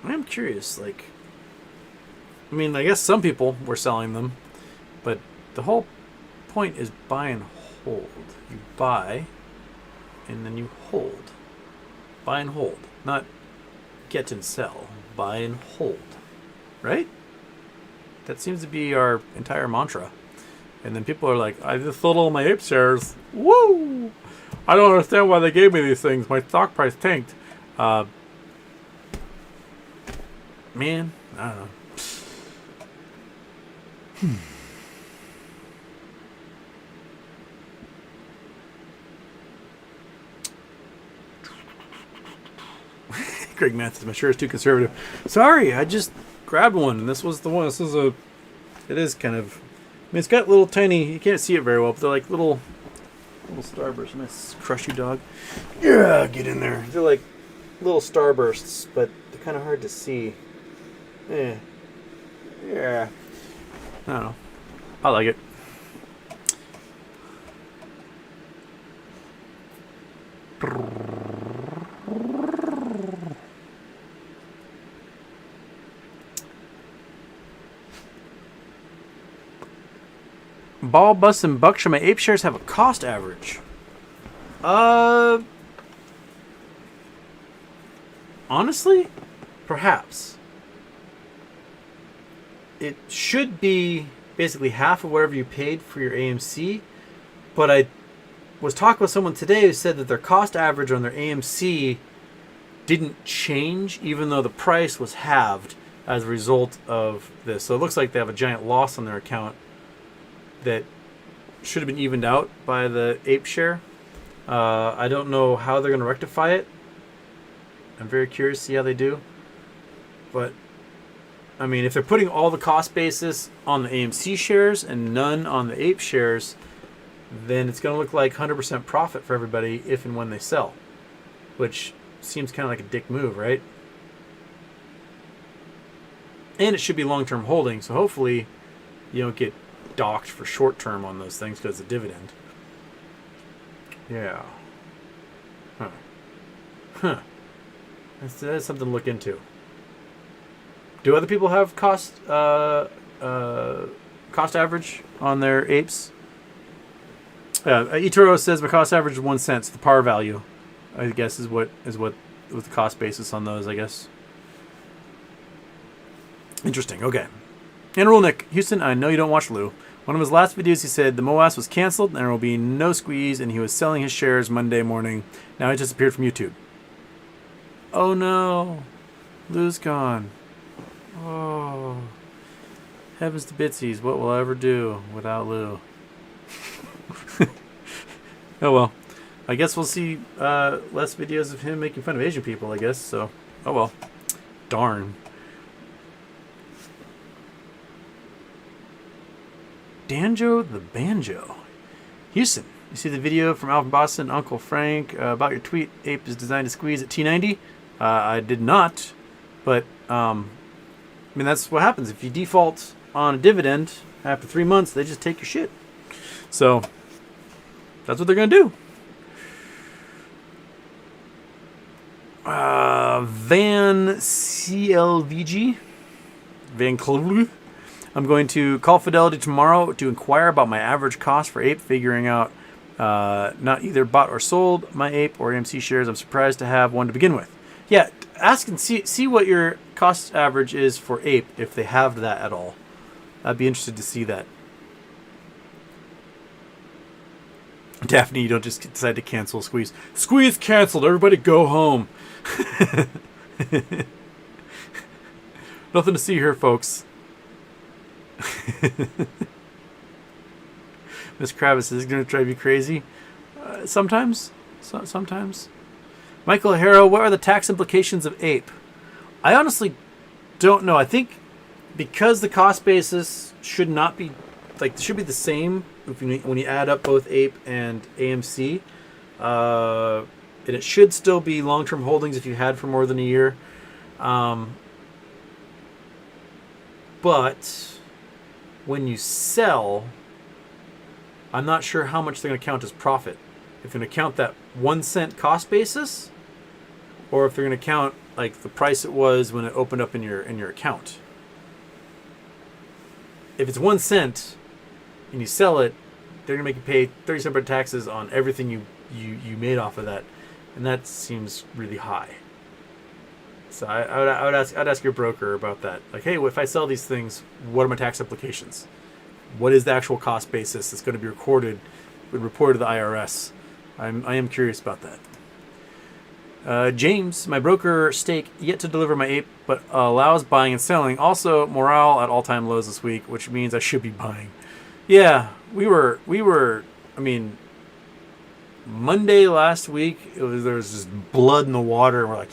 I'm curious, I guess some people were selling them, but the whole point is buy and hold. You buy, and then you hold. Buy and hold, not get and sell. Buy and hold, right? That seems to be our entire mantra. And then people are like, I just sold all my APE shares. Woo! I don't understand why they gave me these things. My stock price tanked. Man, I don't know. Greg Manson, I'm sure it's too conservative. Sorry, I just grabbed one, and this was the one. It is kind of, it's got little tiny, you can't see it very well, but they're like little starbursts. I'm gonna crush you, dog. Yeah, get in there. They're like little starbursts, but the kind of hard to see. Yeah. I don't know. I like it. Ball, Bus, and Buckshire, my ape shares have a cost average. Honestly, perhaps. It should be basically half of whatever you paid for your AMC, but I was talking with someone today who said that their cost average on their AMC didn't change, even though the price was halved as a result of this. So it looks like they have a giant loss on their account that should have been evened out by the ape share. I don't know how they're going to rectify it. I'm very curious to see how they do. But, I mean, if they're putting all the cost basis on the AMC shares and none on the ape shares, then it's going to look like 100% profit for everybody if and when they sell. Which seems kind of like a dick move, right? And it should be long-term holding, so hopefully you don't get docked for short term on those things because of dividend. Yeah. That's something to look into. Do other people have cost average on their apes? Ituro says my cost average is 1 cent. The par value, I guess, is what with the cost basis on those, I guess. Interesting. Okay. And Rule Nick Houston, I know you don't watch Lou. One of his last videos, he said the MOAS was canceled and there will be no squeeze, and he was selling his shares Monday morning. Now he disappeared from YouTube. Oh no, Lou's gone. Oh, heavens to bitsies, what will I ever do without Lou? Oh well, I guess we'll see less videos of him making fun of Asian people, I guess. So, oh well, darn. Danjo the Banjo. Houston, you see the video from Alvin Boston, Uncle Frank, about your tweet, ape is designed to squeeze at T90? I did not, but, I mean, that's what happens. If you default on a dividend, after 3 months, they just take your shit. So, that's what they're going to do. Van CLVG. Van Clevlu. I'm going to call Fidelity tomorrow to inquire about my average cost for ape, figuring out not either bought or sold my ape or AMC shares. I'm surprised to have one to begin with. Yeah, ask and see what your cost average is for ape, if they have that at all. I'd be interested to see that. Daphne, you don't just decide to cancel Squeeze. Squeeze canceled. Everybody go home. Nothing to see here, folks. Miss Kravis is going to drive you crazy. Sometimes. Sometimes. Michael Harrow, what are the tax implications of ape? I honestly don't know. I think because the cost basis should not be, like, should be the same when you add up both ape and AMC. And it should still be long-term holdings if you had for more than a year. But when you sell, I'm not sure how much they're going to count as profit. If they're going to count that 1 cent cost basis, or if they're going to count like the price it was when it opened up in your account. If it's 1 cent and you sell it, they're going to make you pay 30% taxes on everything you made off of that, and that seems really high. So I'd ask your broker about that. Like, hey, if I sell these things, what are my tax implications? What is the actual cost basis that's going to be reported to the IRS? I am curious about that. James, my broker stake yet to deliver my ape, but allows buying and selling. Also, morale at all-time lows this week, which means I should be buying. Yeah, we were. I mean, Monday last week, there was just blood in the water, and we're like,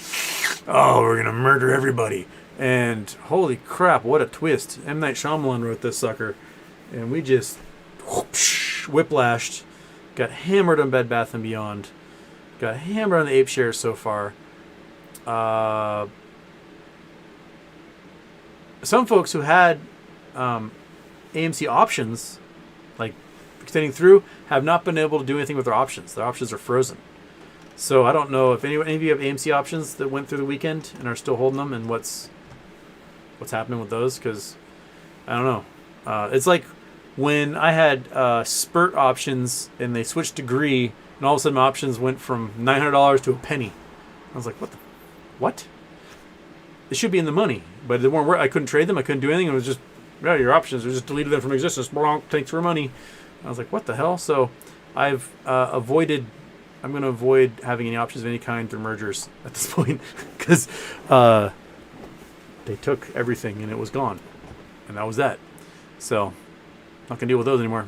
oh, we're gonna murder everybody. And holy crap, what a twist! M. Night Shyamalan wrote this sucker, and we just whoopsh, whiplashed, got hammered on Bed Bath & Beyond, got hammered on the ape shares so far. some folks who had AMC options, like extending through, have not been able to do anything with their options. Their options are frozen. So I don't know if any of you have AMC options that went through the weekend and are still holding them, and what's happening with those, because I don't know. It's like when I had spurt options and they switched degree, and all of a sudden my options went from $900 to a penny. I was like, what? It should be in the money, but they weren't. I couldn't trade them. I couldn't do anything. It was just, yeah, your options are just deleted them from existence. Thanks for money. I was like, what the hell? So I've avoided. I'm going to avoid having any options of any kind through mergers at this point, because they took everything and it was gone, and that was that. So not going to deal with those anymore.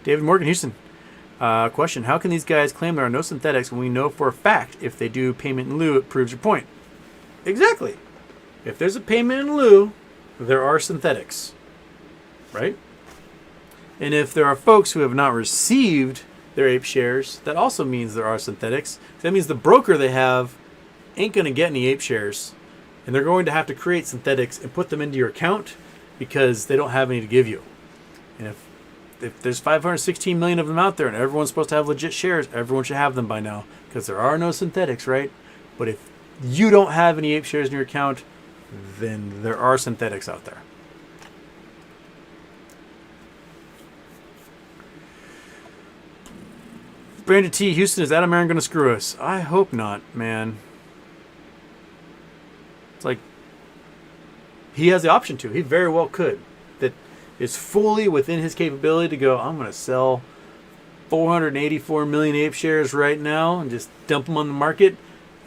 David Morgan, Houston. Question: how can these guys claim there are no synthetics when we know for a fact if they do payment in lieu, it proves your point? Exactly. If there's a payment in lieu, there are synthetics, right? And if there are folks who have not received their APE shares, that also means there are synthetics. That means the broker they have ain't going to get any APE shares, and they're going to have to create synthetics and put them into your account because they don't have any to give you. And if there's 516 million of them out there and everyone's supposed to have legit shares, everyone should have them by now, because there are no synthetics, right? But if you don't have any APE shares in your account, then there are synthetics out there. Brandon T. Houston, is Adam Aaron going to screw us? I hope not, man. It's like, he has the option to. He very well could. That is fully within his capability to go, I'm going to sell 484 million APE shares right now and just dump them on the market,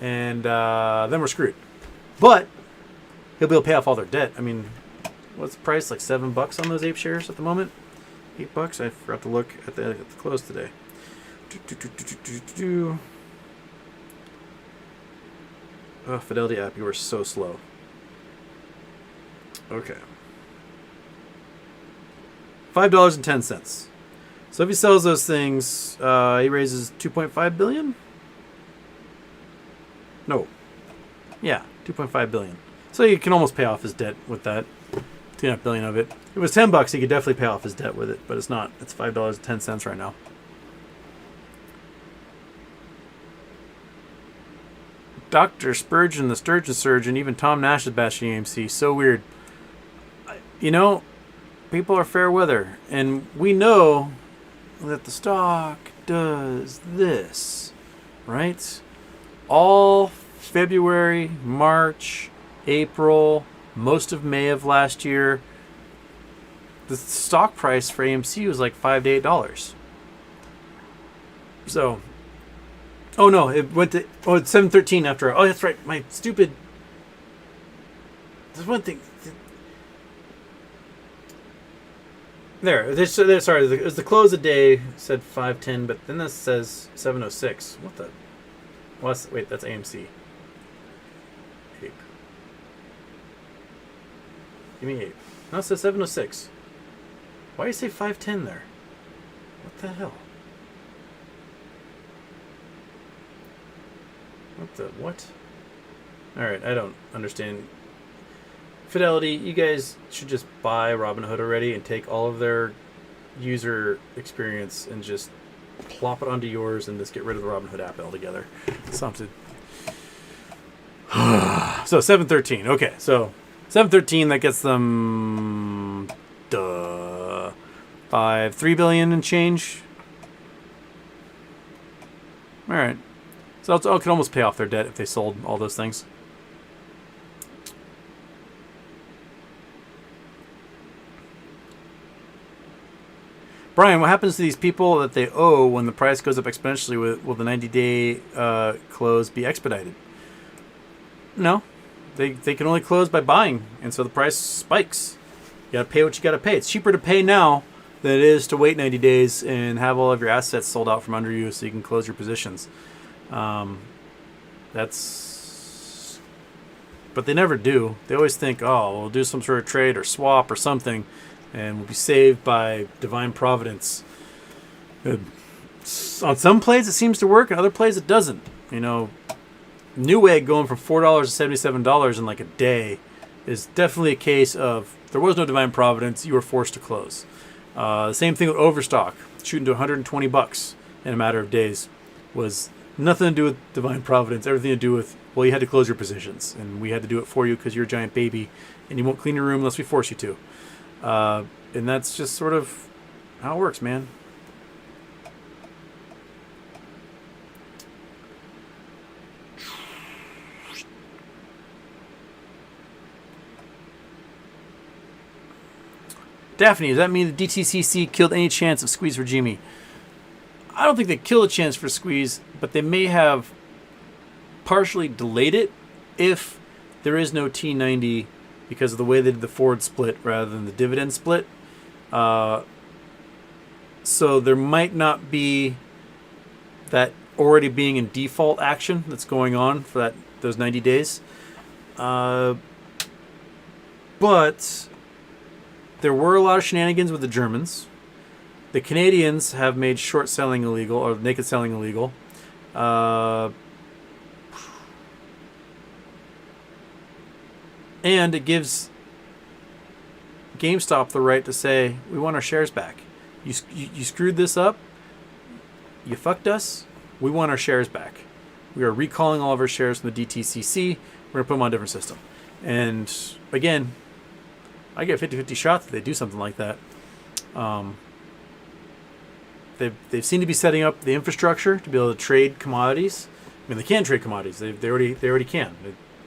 and then we're screwed. But he'll be able to pay off all their debt. I mean, what's the price? Like $7 on those APE shares at the moment? $8? I forgot to look at the close today. Oh, Fidelity app, you are so slow. Okay. $5.10. So if he sells those things, he raises $2.5 billion? No. Yeah, $2.5 billion. So he can almost pay off his debt with that. $2.5 billion of it. If it was $10, he could definitely pay off his debt with it, but it's not. It's $5.10 right now. Dr. Spurgeon, the Sturgeon Surgeon, even Tom Nash is bashing AMC. So weird. You know, people are fair weather, and we know that the stock does this, right? All February, March, April, most of May of last year, the stock price for AMC was like $5 to $8. So, oh no, it went to, it's 713 after. Oh, that's right, my stupid. There's one thing. Sorry, it was the close of day said 510, but then this says 706. What the? Wait, that's AMC. APE. Give me APE. No, it says 706. Why do you say 510 there? What the hell? What? Alright, I don't understand. Fidelity, you guys should just buy Robinhood already and take all of their user experience and just plop it onto yours and just get rid of the Robinhood app altogether. Something. So 713. Okay, so 713, that gets them $3 billion and change. All right. So it could almost pay off their debt if they sold all those things. Brian, what happens to these people that they owe when the price goes up exponentially? Will the 90-day close be expedited? No. They can only close by buying, and so the price spikes. You got to pay what you got to pay. It's cheaper to pay now than it is to wait 90 days and have all of your assets sold out from under you so you can close your positions. That's... But they never do. They always think, oh, we'll do some sort of trade or swap or something, and we'll be saved by divine providence. On some plays it seems to work, and other plays it doesn't. Newegg going from $4 to $77 in like a day is definitely a case of there was no divine providence. You were forced to close. The same thing with Overstock, shooting to $120 in a matter of days, was nothing to do with divine providence. Everything to do with, well, you had to close your positions, and we had to do it for you because you're a giant baby, and you won't clean your room unless we force you to. And that's just sort of how it works, man. Daphne, does that mean the DTCC killed any chance of squeeze for Jimmy? I don't think they killed a chance for squeeze, but they may have partially delayed it if there is no T90 because of the way they did the forward split rather than the dividend split. So there might not be that already being in default action that's going on for those 90 days. But there were a lot of shenanigans with the Germans. The Canadians have made short selling illegal, or naked selling illegal. And it gives GameStop the right to say, we want our shares back. You screwed this up. You fucked us. We want our shares back. We are recalling all of our shares from the DTCC. We're going to put them on a different system. And again, I get a 50-50 shot that they do something like that. They seem to be setting up the infrastructure to be able to trade commodities. I mean, they can trade commodities. They already can.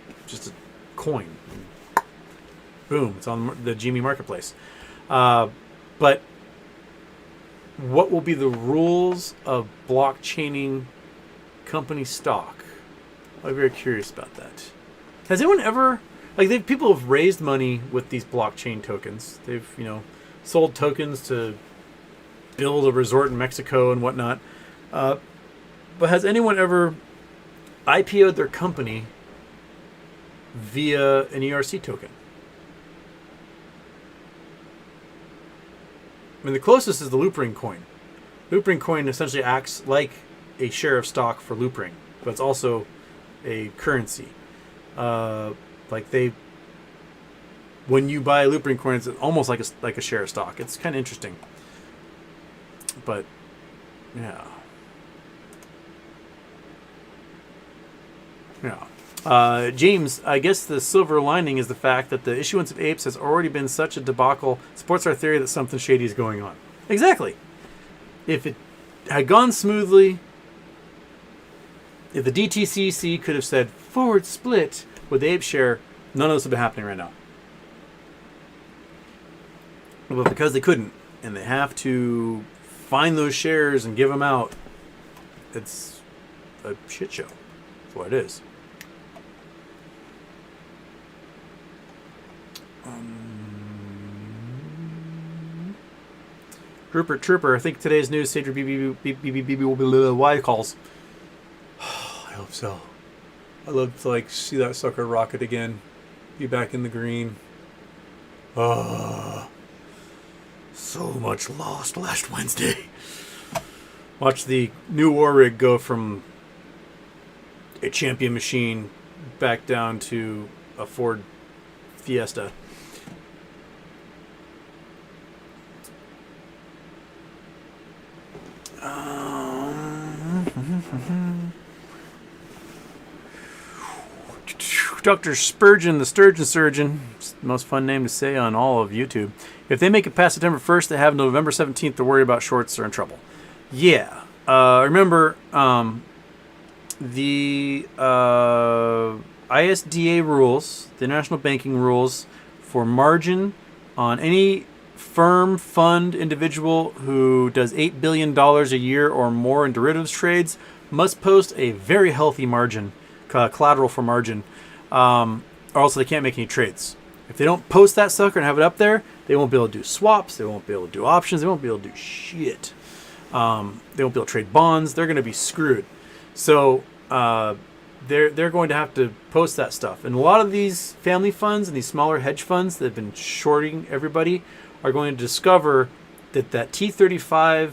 It's just a coin. Boom! It's on the GME marketplace. But what will be the rules of blockchaining company stock? I'm very curious about that. Has anyone ever? People have raised money with these blockchain tokens. They've, sold tokens to build a resort in Mexico and whatnot. But has anyone ever IPO'd their company via an ERC token? I mean, the closest is the Loopring coin. Loopring coin essentially acts like a share of stock for Loopring, but it's also a currency. When you buy Loopring coin, it's almost like a share of stock. It's kind of interesting. But, yeah. James, I guess the silver lining is the fact that the issuance of APEs has already been such a debacle, supports our theory that something shady is going on. Exactly. If it had gone smoothly, if the DTCC could have said forward split with the APE share, none of this would be happening right now. But because they couldn't, and they have to find those shares and give them out, it's a shit show. That's what it is. Rupert Trooper, I think today's news Sager BBB will be wide calls. I hope so. I'd love to see that sucker rocket again. Be back in the green. So much lost last Wednesday. Watch the new war rig go from a champion machine back down to a Ford Fiesta. Dr. Spurgeon, the Sturgeon Surgeon, it's the most fun name to say on all of YouTube. If they make it past September 1st, they have November 17th to worry about shorts, they're in trouble. Yeah. Remember, the ISDA rules, the international banking rules, for margin on any firm, fund, individual who does $8 billion a year or more in derivatives trades must post a very healthy margin, collateral for margin, or else they can't make any trades. If they don't post that sucker and have it up there, they won't be able to do swaps, they won't be able to do options, they won't be able to do shit. They won't be able to trade bonds, they're going to be screwed. So they're going to have to post that stuff. And a lot of these family funds and these smaller hedge funds that have been shorting everybody are going to discover that T35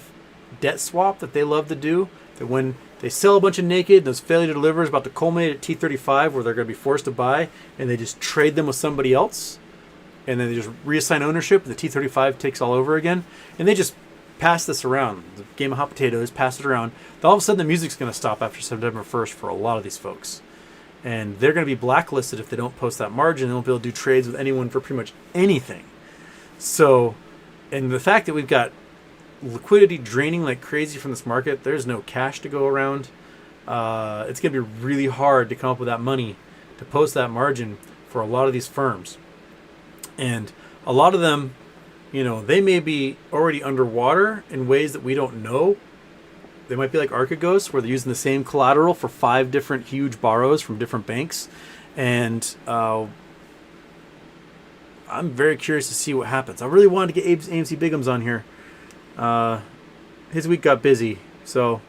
debt swap that they love to do. That when they sell a bunch of naked, those failure to deliver is about to culminate at T35, where they're going to be forced to buy, and they just trade them with somebody else, and then they just reassign ownership. The T35 takes all over again, and they just pass this around. The game of hot potatoes, pass it around. All of a sudden, the music's going to stop after September 1st for a lot of these folks, and they're going to be blacklisted if they don't post that margin. They won't be able to do trades with anyone for pretty much anything. So, and the fact that we've got liquidity draining like crazy from this market, there's no cash to go around. It's going to be really hard to come up with that money to post that margin for a lot of these firms. And a lot of them, you know, they may be already underwater in ways that we don't know. They might be like Archegos, where they're using the same collateral for 5 different huge borrows from different banks. And I'm very curious to see what happens. I really wanted to get AMC Bigham's on here. His week got busy, so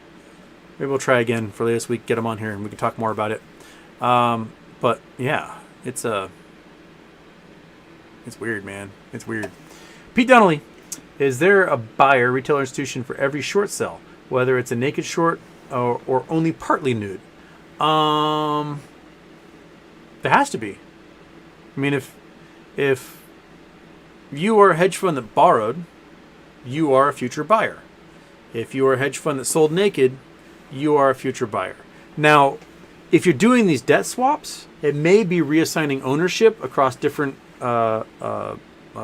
maybe we'll try again for this week, get him on here, and we can talk more about it. But yeah, it's weird, man. It's weird. Pete Donnelly, is there a buyer, retail or institution, for every short sell, whether it's a naked short or only partly nude? There has to be. I mean, if you are a hedge fund that borrowed, you are a future buyer. If you are a hedge fund that sold naked, you are a future buyer. Now, if you're doing these debt swaps, it may be reassigning ownership across different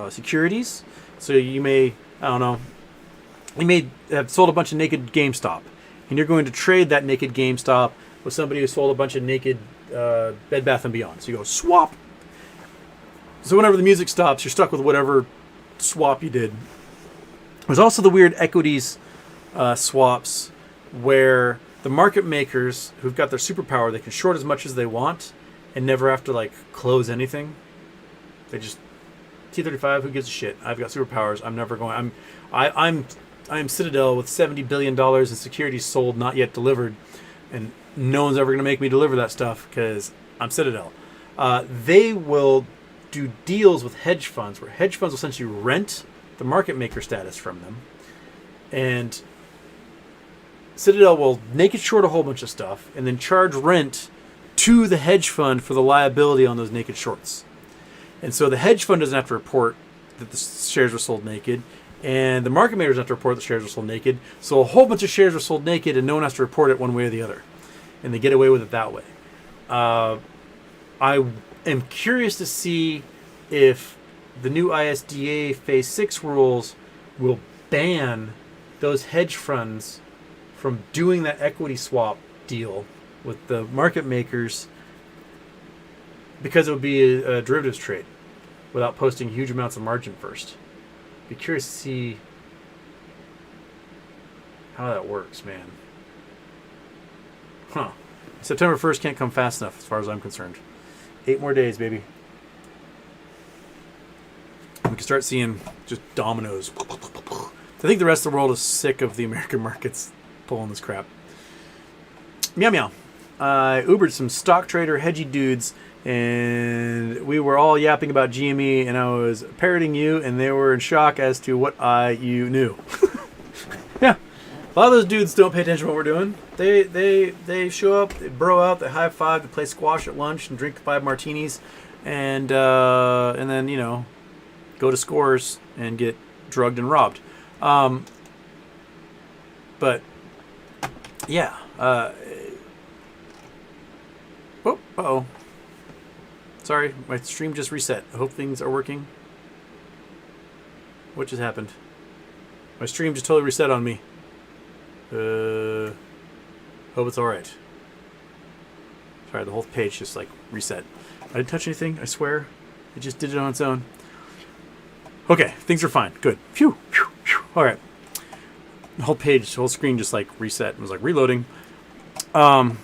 securities. So you may, I don't know, you may have sold a bunch of naked GameStop, and you're going to trade that naked GameStop with somebody who sold a bunch of naked Bed Bath & Beyond. So you go swap. So whenever the music stops, you're stuck with whatever swap you did. There's also the weird equities swaps where the market makers who've got their superpower, they can short as much as they want and never have to like close anything. They just T35, who gives a shit? I've got superpowers. I'm never going. I'm Citadel with $70 billion in securities sold, not yet delivered, and no one's ever going to make me deliver that stuff because I'm Citadel. They will do deals with hedge funds where hedge funds will essentially rent the market maker status from them, and Citadel will naked short a whole bunch of stuff and then charge rent to the hedge fund for the liability on those naked shorts. And so the hedge fund doesn't have to report that the shares were sold naked, and the market maker doesn't have to report that shares were sold naked. So a whole bunch of shares were sold naked, and no one has to report it one way or the other, and they get away with it that way. I am curious to see if the new ISDA Phase 6 rules will ban those hedge funds from doing that equity swap deal with the market makers, because it would be a derivatives trade without posting huge amounts of margin first. Be curious to see how that works, man. Huh. September 1st can't come fast enough as far as I'm concerned. 8 more days, baby. We can start seeing just dominoes. I think the rest of the world is sick of the American markets pulling this crap. Meow meow. I Ubered some stock trader hedgy dudes, and we were all yapping about GME, and I was parroting you, and they were in shock as to what you knew. Yeah. A lot of those dudes don't pay attention to what we're doing. They show up, they bro out, they high five, they play squash at lunch and drink 5 martinis, and then, you know, go to Scores and get drugged and robbed. But yeah. Uh-oh. Sorry, my stream just reset. I hope things are working. What just happened? My stream just totally reset on me. Hope it's alright. Sorry, the whole page just like reset. I didn't touch anything, I swear. It just did it on its own. Okay, things are fine. Good. Phew, phew, phew. Alright. The whole page, the whole screen just like reset. It was like reloading. Meow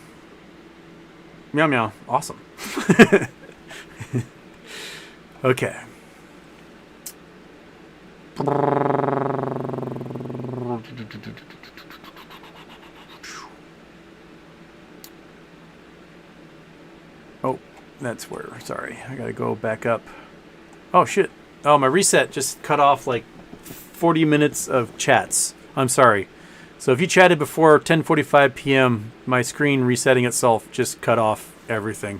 meow. Awesome. Okay. Oh, that's where. Sorry. I gotta go back up. Oh, shit. Oh, my reset just cut off like 40 minutes of chats. I'm sorry. So if you chatted before 10:45 p.m., my screen resetting itself just cut off everything.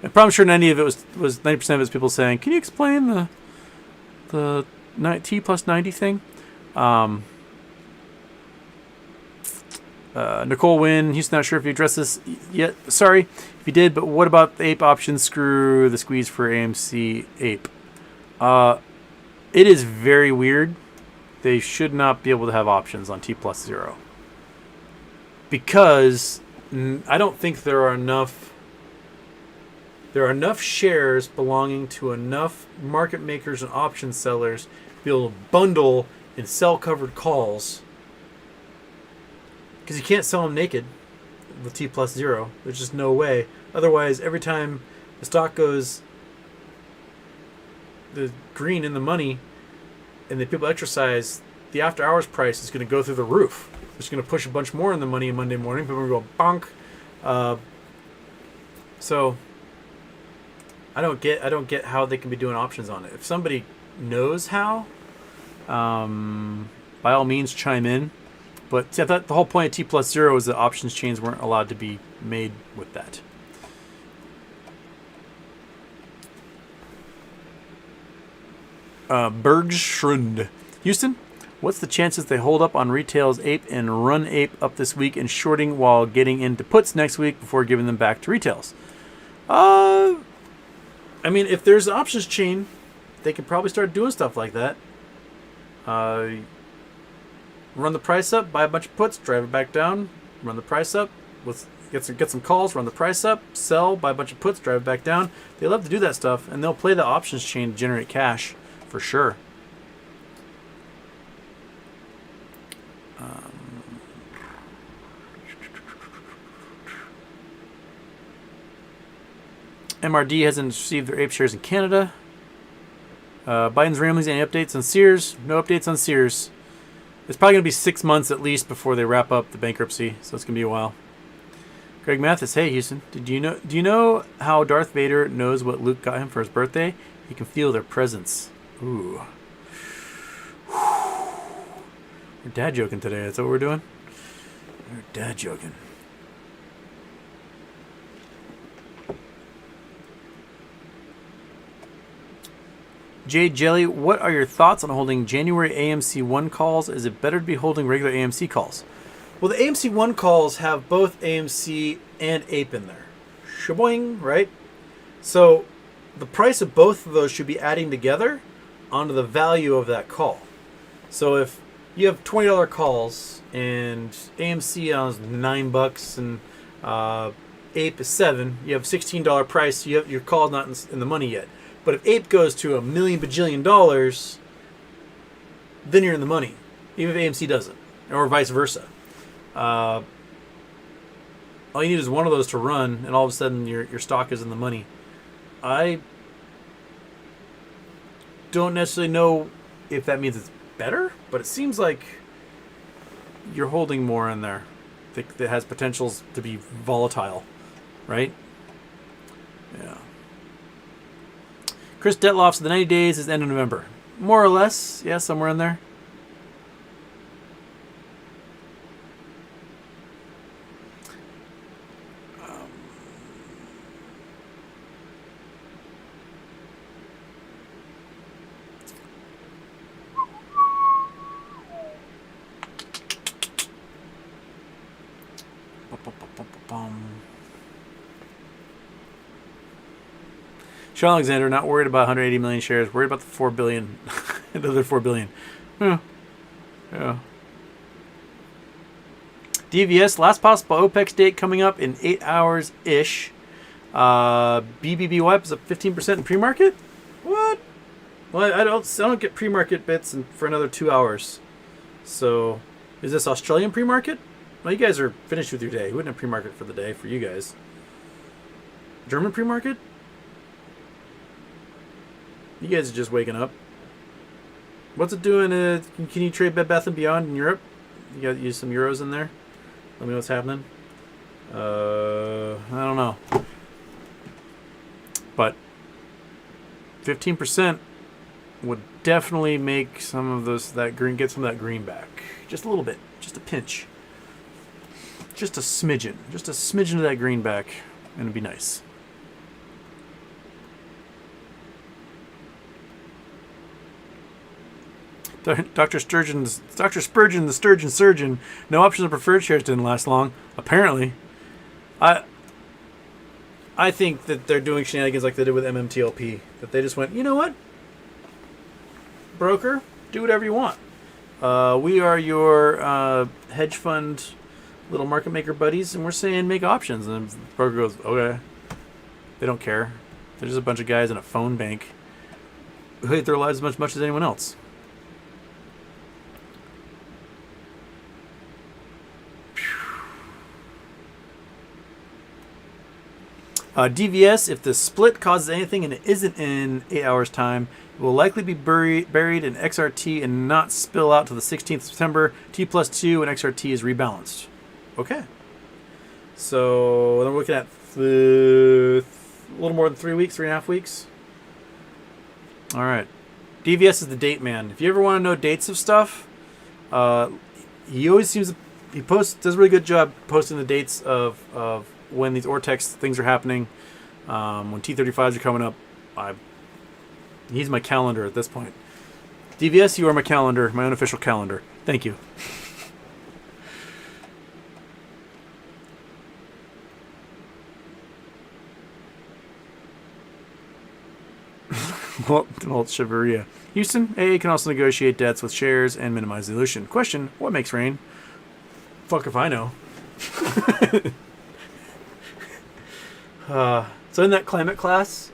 I'm probably sure 90% of it was people saying, "Can you explain the T plus 90 thing?" Nicole Wynn, Houston, not sure if you addressed this yet. Sorry if you did, but what about the APE option? Screw the squeeze for AMC APE. It is very weird. They should not be able to have options on T plus 0. Because I don't think there are enough shares belonging to enough market makers and option sellers to be able to bundle and sell covered calls. Because you can't sell them naked with T plus 0. There's just no way. Otherwise, every time the stock goes the green in the money and the people exercise, the after hours price is going to go through the roof. It's going to push a bunch more in the money Monday morning. People are going to go bonk. So I don't get how they can be doing options on it. If somebody knows how, by all means chime in. But see, I thought the whole point of T plus 0 is that options chains weren't allowed to be made with that. Bergschrund. Houston, what's the chances they hold up on retail's APE and run APE up this week and shorting while getting into puts next week before giving them back to retails? I mean, if there's an options chain, they could probably start doing stuff like that. Run the price up, buy a bunch of puts, drive it back down, run the price up, get some calls, run the price up, sell, buy a bunch of puts, drive it back down. They love to do that stuff, and they'll play the options chain to generate cash for sure. MRD hasn't received their APE shares in Canada. Biden's ramblings, any updates on Sears? No updates on Sears. It's probably going to be 6 months at least before they wrap up the bankruptcy, so it's going to be a while. Greg Mathis, hey Houston, do you know how Darth Vader knows what Luke got him for his birthday? He can feel their presence. Ooh. We're dad joking today. That's what we're doing? We're dad joking. Jade Jelly, what are your thoughts on holding January AMC 1 calls? Is it better to be holding regular AMC calls? Well, the AMC 1 calls have both AMC and APE in there. Shaboing, right? So the price of both of those should be adding together onto the value of that call. So if you have $20 calls and AMC is $9 and APE is $7, you have $16 price. Your call's not in the money yet. But if APE goes to $1 million bajillion, then you're in the money, even if AMC doesn't, or vice versa. All you need is one of those to run, and all of a sudden your stock is in the money. I don't necessarily know if that means it's better, but it seems like you're holding more in there that has potentials to be volatile, right? Yeah. Chris Detloff, so the 90 days is the end of November. More or less, yeah, somewhere in there. Sean Alexander, not worried about 180 million shares, worried about the 4 billion, another 4 billion. Yeah. DVS, last possible OPEX date coming up in 8 hours-ish. BBBY is up 15% in pre-market? What? Well, I don't get pre-market bits for another 2 hours. So, is this Australian pre-market? Well, you guys are finished with your day. You wouldn't have pre-market for the day for you guys. German pre-market? You guys are just waking up. What's it doing? Can you trade Bed Bath & Beyond in Europe? You got to use some euros in there? Let me know what's happening. I don't know. But 15% would definitely make some of get some of that green back. Just a little bit. Just a pinch. Just a smidgen. Just a smidgen of that greenback. And it'd be nice. Dr. Spurgeon, the sturgeon surgeon. No options of preferred shares didn't last long. Apparently. I think that they're doing shenanigans like they did with MMTLP. That they just went, you know what? Broker, do whatever you want. We are your hedge fund little market maker buddies, and we're saying make options. And the broker goes, okay. They don't care. They're just a bunch of guys in a phone bank who hate their lives as much as anyone else. DVS, if the split causes anything and it isn't in 8 hours' time, it will likely be buried in XRT and not spill out till the 16th of September. T plus 2 and XRT is rebalanced. Okay. So then we're looking at a little more than 3 weeks, 3.5 weeks. All right. DVS is the date man. If you ever want to know dates of stuff, he always does a really good job posting the dates of when these Ortex things are happening, when T35s are coming up. He's my calendar at this point. DVS, you are my calendar, my unofficial calendar. Thank you. Walt Shiveria. Houston, AA can also negotiate debts with shares and minimize dilution. Question, what makes rain? Fuck if I know. So in that climate class,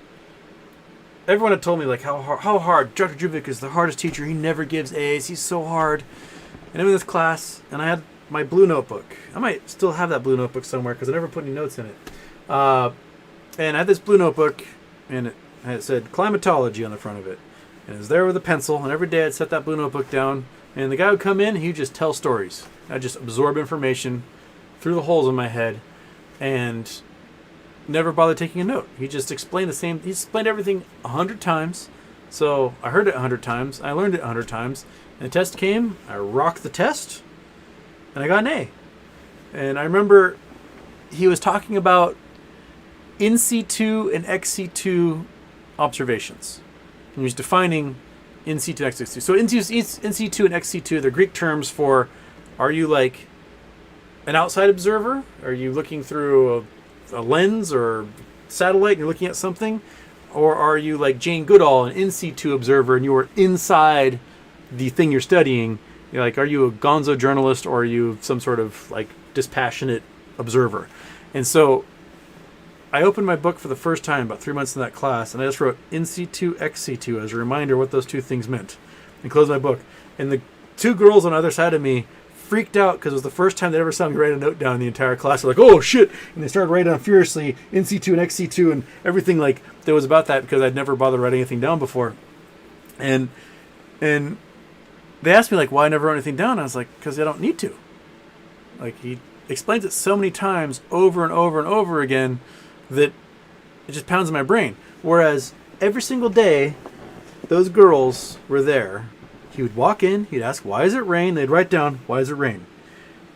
everyone had told me like how hard Dr. Juvic is the hardest teacher. He never gives A's. He's so hard. And I'm in this class, and I had my blue notebook. I might still have that blue notebook somewhere because I never put any notes in it. And I had this blue notebook, and it said climatology on the front of it. And it was there with a pencil, and every day I'd set that blue notebook down, and the guy would come in, and he'd just tell stories. I'd just absorb information through the holes in my head, and never bothered taking a note. He just explained he explained everything 100 times. So I heard it 100 times. I learned it 100 times. And the test came. I rocked the test. And I got an A. And I remember he was talking about in situ and ex situ observations. And he was defining in situ and ex situ. So in situ and ex situ, they're Greek terms for, are you like an outside observer? Are you looking through a lens or satellite and you're looking at something? Or are you like Jane Goodall, an in situ observer, and you are inside the thing you're studying? You're like, are you a gonzo journalist or are you some sort of like dispassionate observer? And so I opened my book for the first time about 3 months in that class, and I just wrote in situ, ex situ as a reminder what those two things meant, and closed my book. And the two girls on the other side of me freaked out because it was the first time they ever saw me write a note down in the entire class. They're like, oh shit, and they started writing down furiously in situ and ex situ and everything like that was about that, because I'd never bothered writing anything down before. And they asked me like why I never wrote anything down. I was like, because I don't need to. Like, he explains it so many times over and over and over again that it just pounds in my brain. Whereas every single day those girls were there, he would walk in, he'd ask, why is it rain? They'd write down, why is it rain?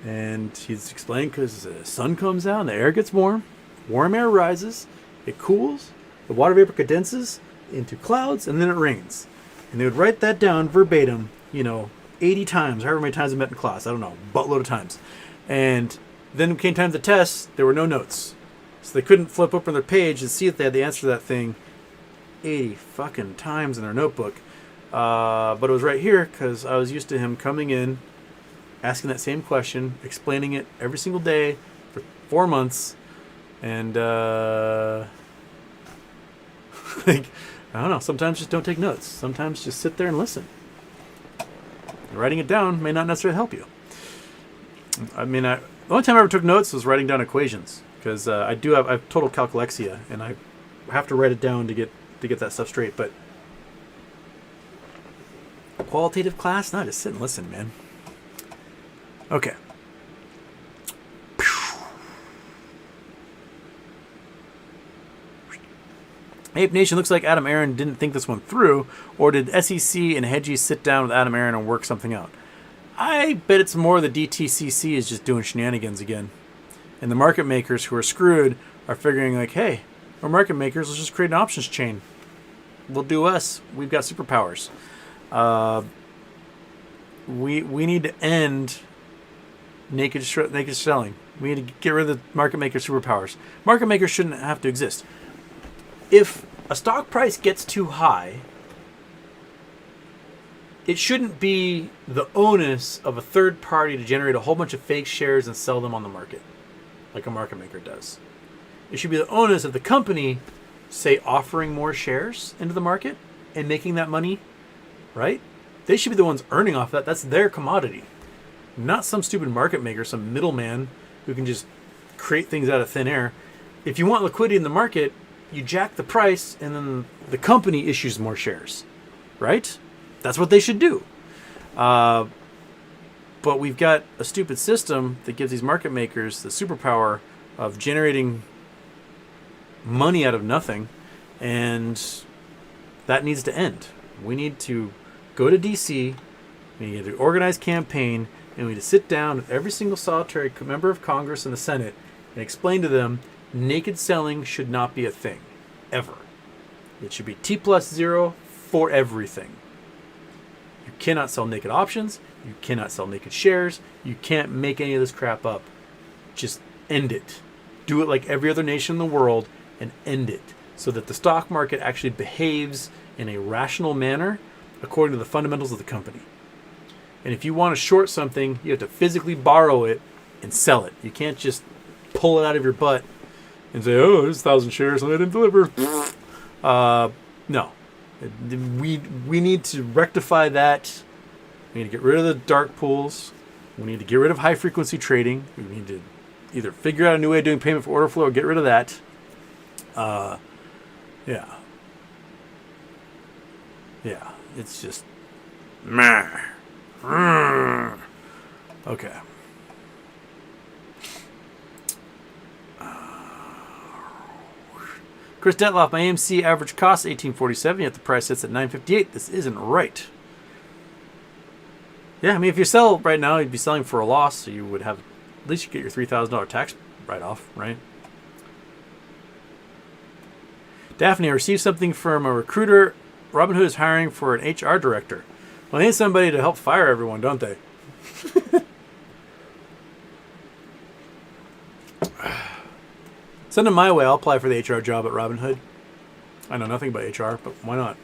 And he'd explain, because the sun comes out and the air gets warm air rises, it cools, the water vapor condenses into clouds, and then it rains. And they would write that down verbatim, 80 times, however many times I met in class, I don't know, buttload of times. And then when it came time to test, there were no notes. So they couldn't flip open their page and see if they had the answer to that thing 80 fucking times in their notebook. But it was right here because I was used to him coming in, asking that same question, explaining it every single day for 4 months. And, like, I don't know, sometimes just don't take notes. Sometimes just sit there and listen. Writing it down may not necessarily help you. I mean, the only time I ever took notes was writing down equations, because I have total calculexia, and I have to write it down to get that stuff straight. But qualitative class, no, just sit and listen, man. Okay. Ape Nation, looks like Adam Aaron didn't think this one through, or did SEC and Hedgie sit down with Adam Aaron and work something out? I bet it's more the DTCC is just doing shenanigans again. And the market makers who are screwed are figuring like, hey, we're market makers, let's just create an options chain. We'll do us. We've got superpowers. We need to end naked selling. We need to get rid of the market maker superpowers. Market makers shouldn't have to exist. If a stock price gets too high, it shouldn't be the onus of a third party to generate a whole bunch of fake shares and sell them on the market, like a market maker does. It should be the onus of the company, say, offering more shares into the market and making that money, right? They should be the ones earning off that. That's their commodity. Not some stupid market maker, some middleman who can just create things out of thin air. If you want liquidity in the market, you jack the price and then the company issues more shares, right? That's what they should do. But we've got a stupid system that gives these market makers the superpower of generating money out of nothing, and that needs to end. We need to go to DC, we need to organize campaign, and we need to sit down with every single solitary member of Congress and the Senate and explain to them naked selling should not be a thing, ever. It should be T+0 for everything. You cannot sell naked options. You cannot sell naked shares. You can't make any of this crap up. Just end it. Do it like every other nation in the world and end it so that the stock market actually behaves in a rational manner according to the fundamentals of the company. And if you want to short something, you have to physically borrow it and sell it. You can't just pull it out of your butt and say, oh, there's 1,000 shares and I didn't deliver. No. We need to rectify that. We need to get rid of the dark pools. We need to get rid of high frequency trading. We need to either figure out a new way of doing payment for order flow or get rid of that. Yeah. It's just meh. Okay. Chris Detloff, my AMC average cost $18.47, yet the price sits at $9.58. This isn't right. Yeah, I mean, if you sell right now, you'd be selling for a loss, so you would have, at least you get your $3,000 tax write-off, right? Daphne, I received something from a recruiter. Robinhood is hiring for an HR director. Well, they need somebody to help fire everyone, don't they? Send them my way. I'll apply for the HR job at Robinhood. I know nothing about HR, but why not?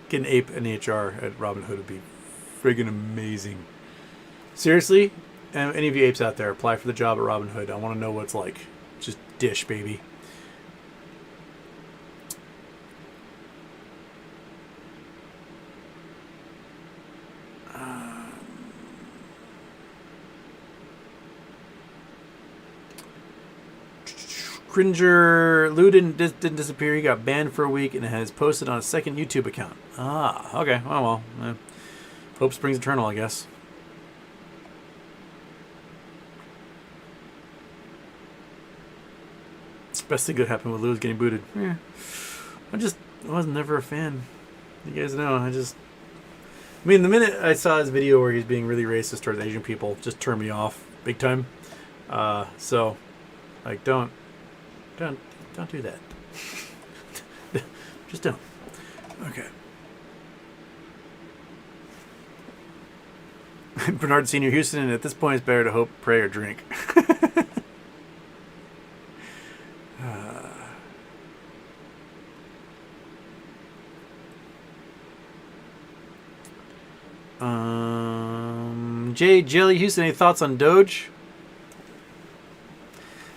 Get an ape in HR at Robinhood would be friggin' amazing. Seriously, any of you apes out there, apply for the job at Robinhood. I want to know what it's like. Just dish, baby. Cringer Lou didn't disappear. He got banned for a week and has posted on a second YouTube account. Ah, okay. Oh, well. Hope springs eternal, I guess. Best thing could happen with Lou is getting booted. Yeah. I was never a fan. You guys know. I mean, the minute I saw his video where he's being really racist towards Asian people, just turned me off big time. So, like, don't do that. Just don't. Okay. Bernard Senior Houston, and at this point it's better to hope, pray, or drink. Jay Jelly Houston, any thoughts on Doge?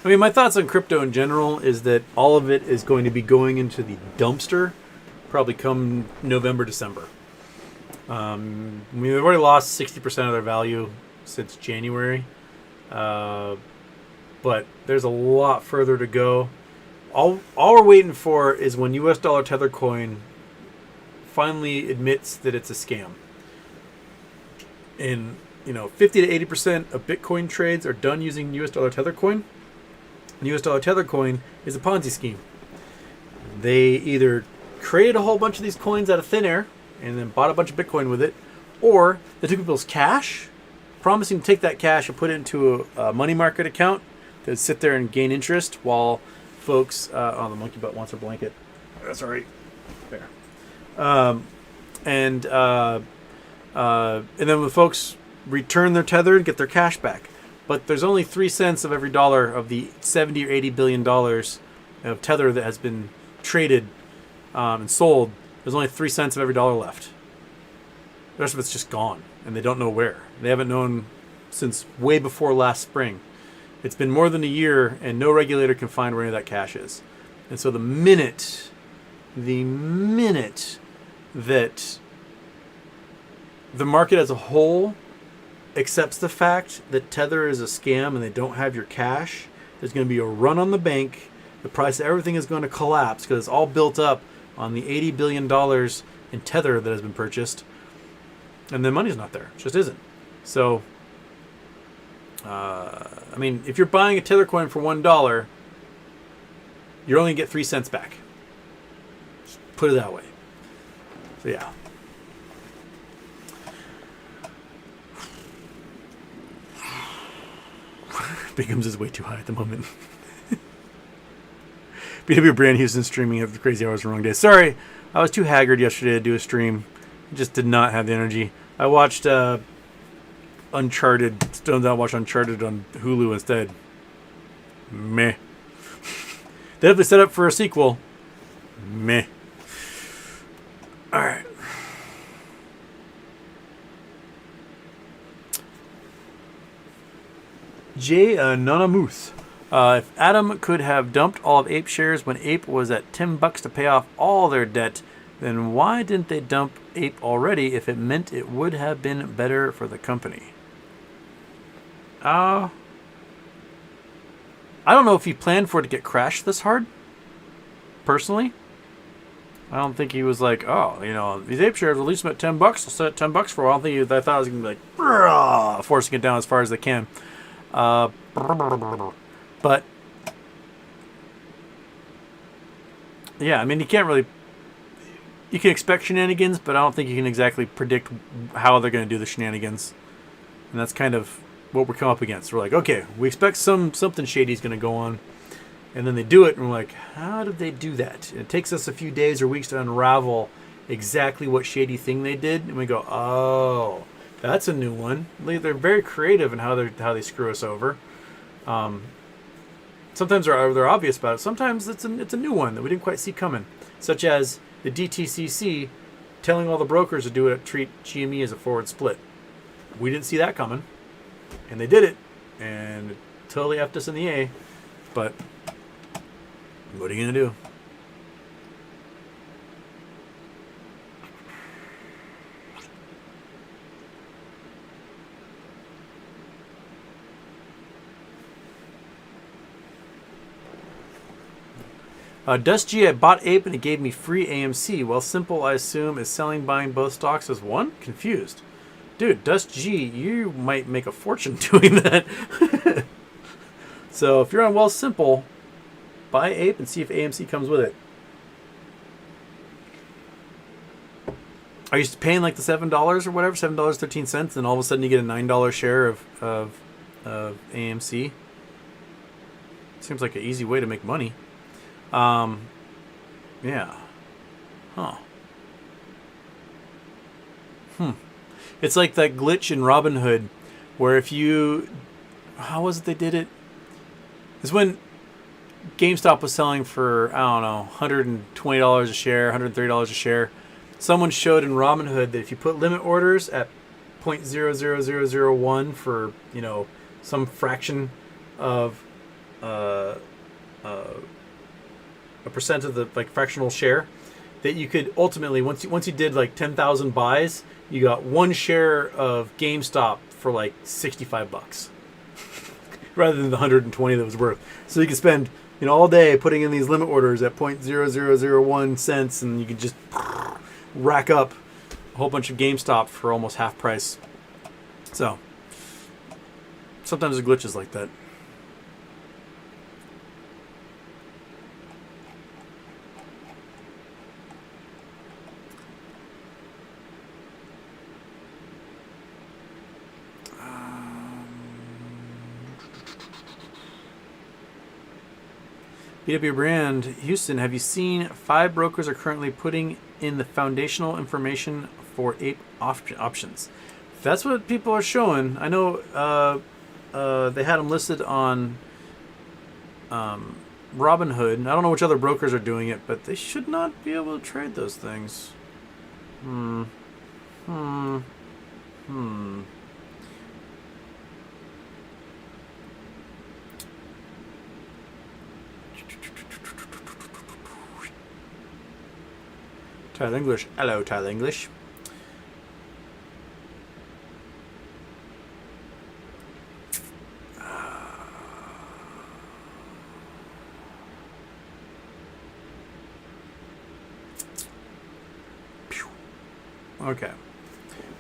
I mean, my thoughts on crypto in general is that all of it is going to be going into the dumpster probably come November, December. I mean, they've already lost 60% of their value since January. But there's a lot further to go. All we're waiting for is when US dollar tether coin finally admits that it's a scam. And, 50 to 80% of Bitcoin trades are done using US dollar tether coin. And US dollar tether coin is a Ponzi scheme. They either created a whole bunch of these coins out of thin air and then bought a bunch of Bitcoin with it, or they took people's cash, promising to take that cash and put it into a money market account that would sit there and gain interest while folks, oh, the monkey butt wants a blanket. That's all right. There. And then the folks return their tether and get their cash back. But there's only 3 cents of every dollar of the 70 or 80 billion dollars of tether that has been traded and sold. There's only 3 cents of every dollar left. The rest of it's just gone, and they don't know where. They haven't known since way before last spring. It's been more than a year, and no regulator can find where any of that cash is. And so the minute that the market as a whole accepts the fact that Tether is a scam and they don't have your cash, there's going to be a run on the bank. The price of everything is going to collapse because it's all built up on the $80 billion in Tether that has been purchased. And the money's not there. It just isn't. So, I mean, if you're buying a Tether coin for $1, you're only going to get 3 cents back. Just put it that way. So, yeah. Bigums is way too high at the moment. BW Brand Houston streaming at the crazy hours wrong day. Sorry, I was too haggard yesterday to do a stream. I just did not have the energy. I watched Uncharted. Still not watch Uncharted on Hulu instead. Meh. They definitely set up for a sequel. Meh. Alright. Jay Nanamuth. If Adam could have dumped all of APE shares when APE was at $10 to pay off all their debt, then why didn't they dump APE already if it meant it would have been better for the company? I don't know if he planned for it to get crashed this hard. Personally, I don't think he was like, oh, you know, these APE shares, at least them at $10. I'll set it $10 for a while. I thought I was going to be like, forcing it down as far as they can. But yeah, I mean, you can't really. You can expect shenanigans, but I don't think you can exactly predict how they're going to do the shenanigans, and that's kind of what we're coming up against. We're like, okay, we expect something shady is going to go on, and then they do it, and we're like, how did they do that? And it takes us a few days or weeks to unravel exactly what shady thing they did, and we go, oh, that's a new one. They're very creative in how they screw us over. Sometimes they're obvious about it. Sometimes it's a new one that we didn't quite see coming, such as the DTCC telling all the brokers to treat GME as a forward split. We didn't see that coming, and they did it, and it totally effed us in the A. But what are you gonna do? Dust G, I bought APE and it gave me free AMC. Well, Simple, I assume, is selling, buying both stocks as one? Confused. Dude, Dust G, you might make a fortune doing that. So if you're on Well Simple, buy APE and see if AMC comes with it. Are you paying like the $7 or whatever, $7.13, and all of a sudden you get a $9 share of AMC? Seems like an easy way to make money. Yeah. Huh. It's like that glitch in Robinhood where if you... How was it they did it? It's when GameStop was selling for, I don't know, $120 a share, $130 a share. Someone showed in Robinhood that if you put limit orders at 0.00001 for, you know, some fraction of... a percent of the like fractional share, that you could ultimately once you did like 10,000 buys, you got one share of GameStop for like $65 rather than the 120 that was worth. So you could spend, you know, all day putting in these limit orders at 0.0001 cents, and you could just rack up a whole bunch of GameStop for almost half price. So sometimes the glitches like that. BW Brand, Houston, have you seen 5 brokers are currently putting in the foundational information for APE options? If that's what people are showing, I know they had them listed on Robinhood. I don't know which other brokers are doing it, but they should not be able to trade those things. Tile English. Hello, Tile English. Okay.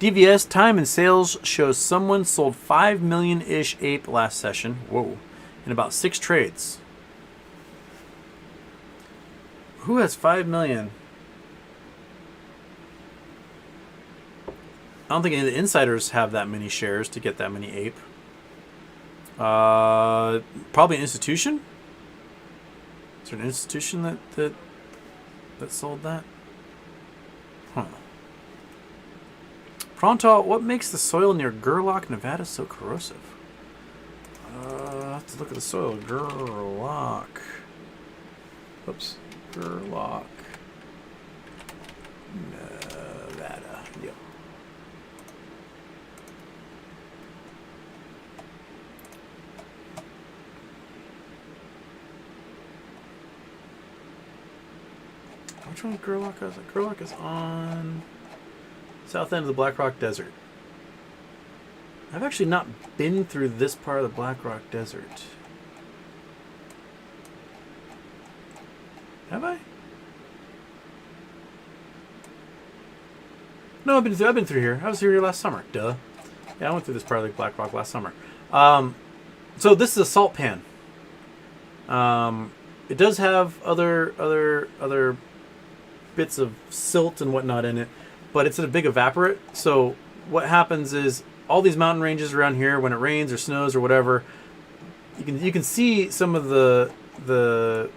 DVS time and sales shows someone sold 5 million-ish APE last session. Whoa. In about 6 trades. Who has 5 million? I don't think any of the insiders have that many shares to get that many APE. Probably an institution? Is there an institution that sold that? Huh. Pronto, what makes the soil near Gerlach, Nevada so corrosive? I have to look at the soil. Gerlach. Oops. Gerlach. Nevada. Yep. Which one Gerlach is? Gerlach is on south end of the Black Rock Desert. I've actually not been through this part of the Black Rock Desert. Have I? No, I've been through here. I was here last summer. Duh. Yeah, I went through this part of the Black Rock last summer. So this is a salt pan. It does have other bits of silt and whatnot in it, but it's a big evaporate. So what happens is all these mountain ranges around here, when it rains or snows or whatever, you can see some of the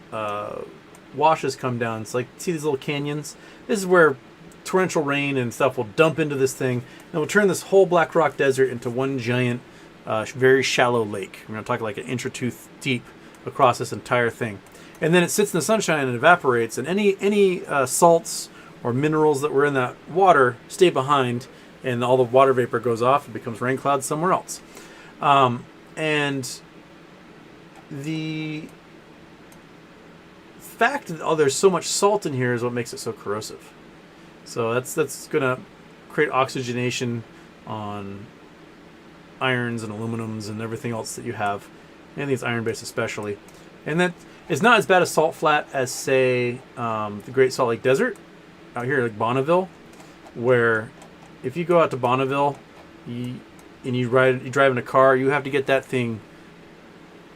washes come down. It's like, see these little canyons? This is where torrential rain and stuff will dump into this thing and will turn this whole Black Rock Desert into one giant, very shallow lake. We're going to talk like an inch or two deep across this entire thing. And then it sits in the sunshine and evaporates, and any salts or minerals that were in that water stay behind, and all the water vapor goes off and becomes rain clouds somewhere else. And the fact that there's so much salt in here is what makes it so corrosive. So that's going to create oxygenation on irons and aluminums and everything else that you have, and these iron-based especially. And that it's not as bad a salt flat as, say, the Great Salt Lake Desert out here, like Bonneville, where if you go out to Bonneville and you drive in a car, you have to get that thing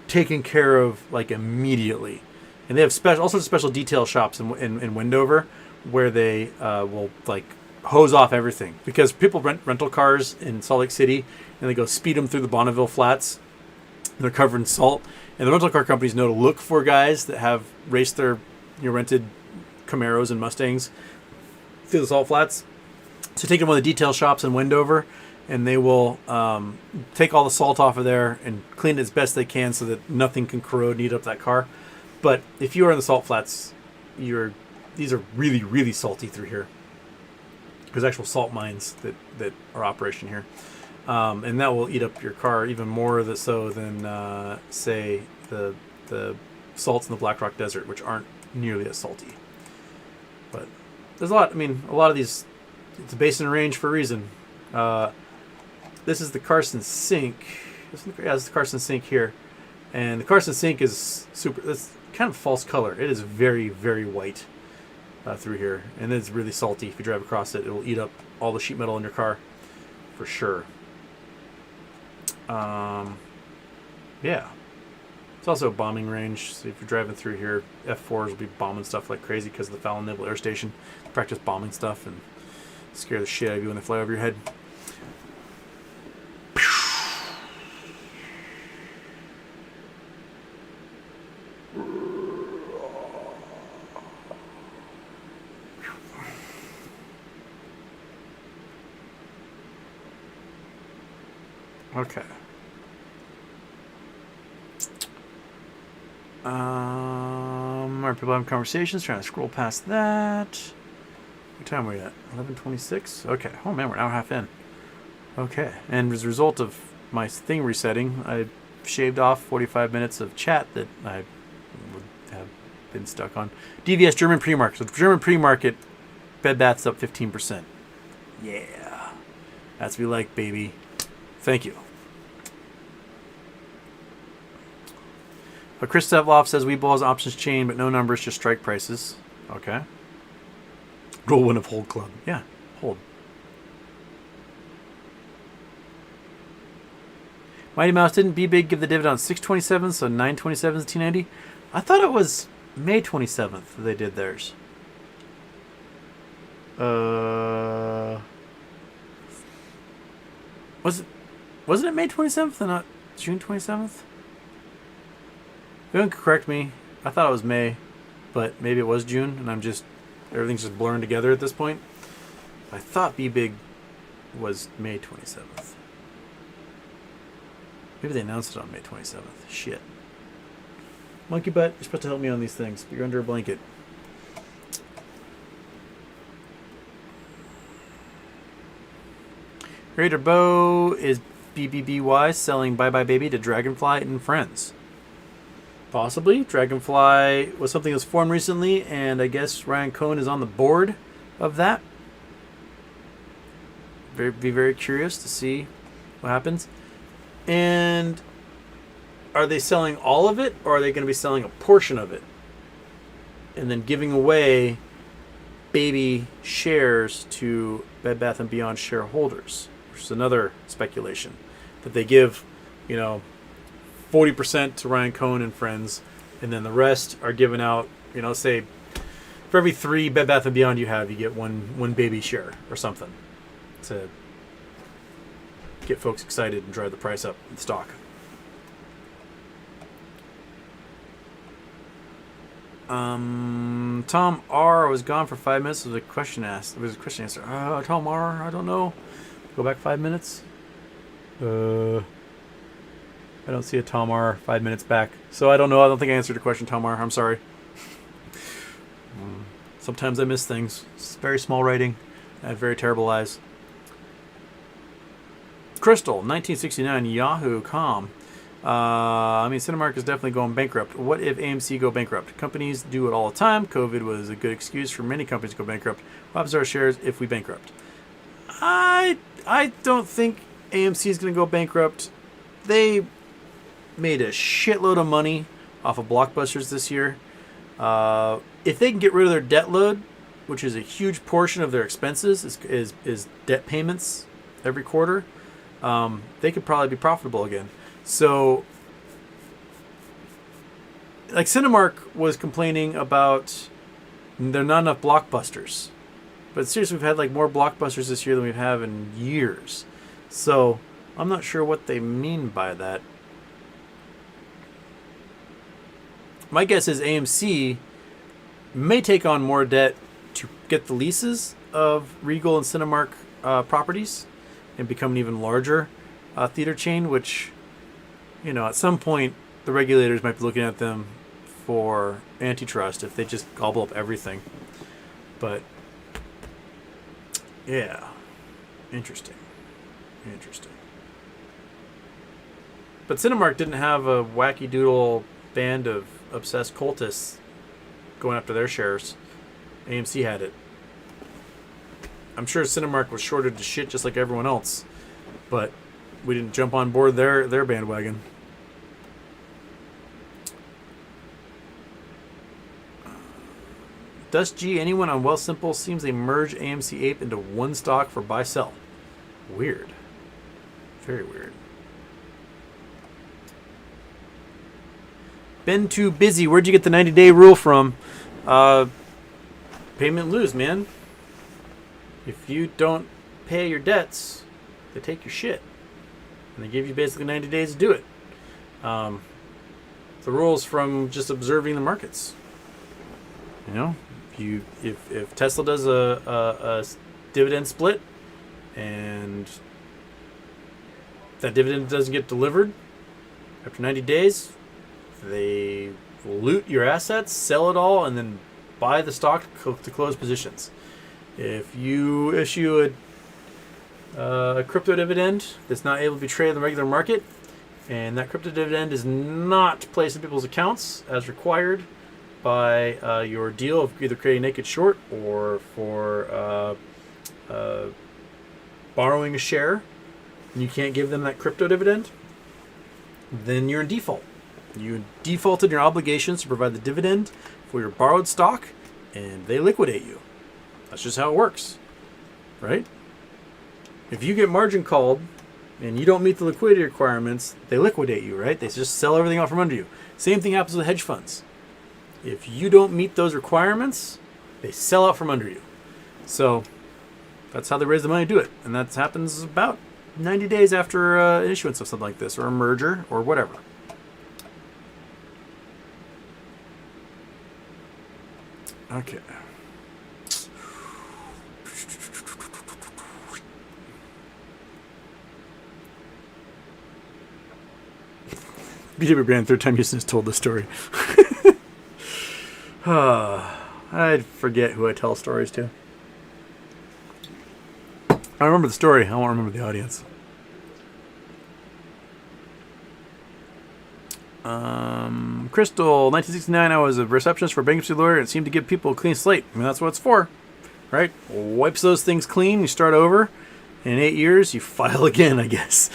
taken care of like immediately. And they have all sorts of special detail shops in Wendover where they will like hose off everything, because people rent rental cars in Salt Lake City and they go speed them through the Bonneville flats. They're covered in salt, and the rental car companies know to look for guys that have raced their rented Camaros and Mustangs through the salt flats. So take them to one of the detail shops in Wendover, and they will take all the salt off of there and clean it as best they can so that nothing can corrode and eat up that car. But if you are in the salt flats, these are really, really salty through here. There's actual salt mines that are operation here. And that will eat up your car even more so than, say, the salts in the Black Rock Desert, which aren't nearly as salty. But there's a lot of these, it's a basin range for a reason. This is the Carson Sink. This is the Carson Sink here. And the Carson Sink is it's kind of false color. It is very, very white through here. And it's really salty. If you drive across it, it will eat up all the sheet metal in your car for sure. Yeah. It's also a bombing range, so if you're driving through here, F4s will be bombing stuff like crazy because of the Fallon Naval Air Station. Practice bombing stuff and scare the shit out of you when they fly over your head. Okay. Are people having conversations? Trying to scroll past that. What time are we at? 11:26. Okay. Oh man, we're an hour and a half in. Okay. And as a result of my thing resetting, I shaved off 45 minutes of chat that I would have been stuck on. DVS German pre-market. So the German pre-market, Bed Bath's up 15%. Yeah. That's what we like, baby. Thank you. But Chris Sevloff says Webull has options chain, but no numbers, just strike prices. Okay. Rule 1 of Hold Club. Yeah, hold. Mighty Mouse, didn't Be Big give the dividend on 6/27, so 9/27 is T90? I thought it was May 27th that they did theirs. Wasn't it May 27th and not June 27th? If anyone could correct me, I thought it was May, but maybe it was June, and everything's just blurring together at this point. I thought Be Big was May 27th. Maybe they announced it on May 27th. Shit. Monkey Butt, you're supposed to help me on these things, but you're under a blanket. Raider Bow is BBBY selling Bye Bye Baby to Dragonfly and Friends. Possibly. Dragonfly was something that was formed recently, and I guess Ryan Cohen is on the board of that. Be very curious to see what happens. And are they selling all of it, or are they going to be selling a portion of it? And then giving away baby shares to Bed Bath & Beyond shareholders, which is another speculation. That they give, 40% to Ryan Cohen and Friends, and then the rest are given out, say, for every 3 Bed Bath & Beyond you have, you get one baby share or something to get folks excited and drive the price up in stock. Tom R. was gone for 5 minutes. There was a question asked. There was a question answer. Tom R. I don't know. Go back 5 minutes. I don't see a Tom R. 5 minutes back. So I don't know. I don't think I answered the question, Tom R. I'm sorry. Sometimes I miss things. It's very small writing. I have very terrible eyes. Crystal, 1969, Yahoo.com. Cinemark is definitely going bankrupt. What if AMC go bankrupt? Companies do it all the time. COVID was a good excuse for many companies to go bankrupt. What happens to our shares if we bankrupt? I don't think AMC is going to go bankrupt. They made a shitload of money off of blockbusters this year. If they can get rid of their debt load, which is a huge portion of their expenses, is debt payments every quarter, they could probably be profitable again. So, like Cinemark was complaining about there are not enough blockbusters. But seriously, we've had more blockbusters this year than we've had in years. So, I'm not sure what they mean by that. My guess is AMC may take on more debt to get the leases of Regal and Cinemark properties and become an even larger theater chain, which, at some point the regulators might be looking at them for antitrust if they just gobble up everything. But, yeah, interesting. But Cinemark didn't have a wacky doodle band of obsessed cultists going after their shares. AMC had it. I'm sure Cinemark was shorted to shit just like everyone else, but we didn't jump on board their bandwagon. Dust G, anyone on Wealthsimple seems they merge AMC Ape into one stock for buy-sell. Weird. Very weird. Been too busy. Where'd you get the 90-day rule from? Payment lose, man. If you don't pay your debts, they take your shit. And they give you basically 90 days to do it. The rules from just observing the markets. If Tesla does a dividend split and that dividend doesn't get delivered, after 90 days, they loot your assets, sell it all, and then buy the stock to close positions. If you issue a crypto dividend that's not able to be traded in the regular market, and that crypto dividend is not placed in people's accounts as required by your deal of either creating naked short or for borrowing a share, and you can't give them that crypto dividend, then you're in default. You defaulted your obligations to provide the dividend for your borrowed stock, and they liquidate you. That's just how it works, right? If you get margin called and you don't meet the liquidity requirements, they liquidate you, right? They just sell everything out from under you. Same thing happens with hedge funds. If you don't meet those requirements, they sell out from under you. So that's how they raise the money to do it. And that happens about 90 days after issuance of something like this, or a merger, or whatever. Okay. BW Brand, third time Houston has told this story. I forget who I tell stories to. I remember the story. I won't remember the audience. Crystal, 1969, I was a receptionist for a bankruptcy lawyer, and it seemed to give people a clean slate. I mean, that's what it's for, right? Wipes those things clean, you start over, and in 8 years, you file again, I guess.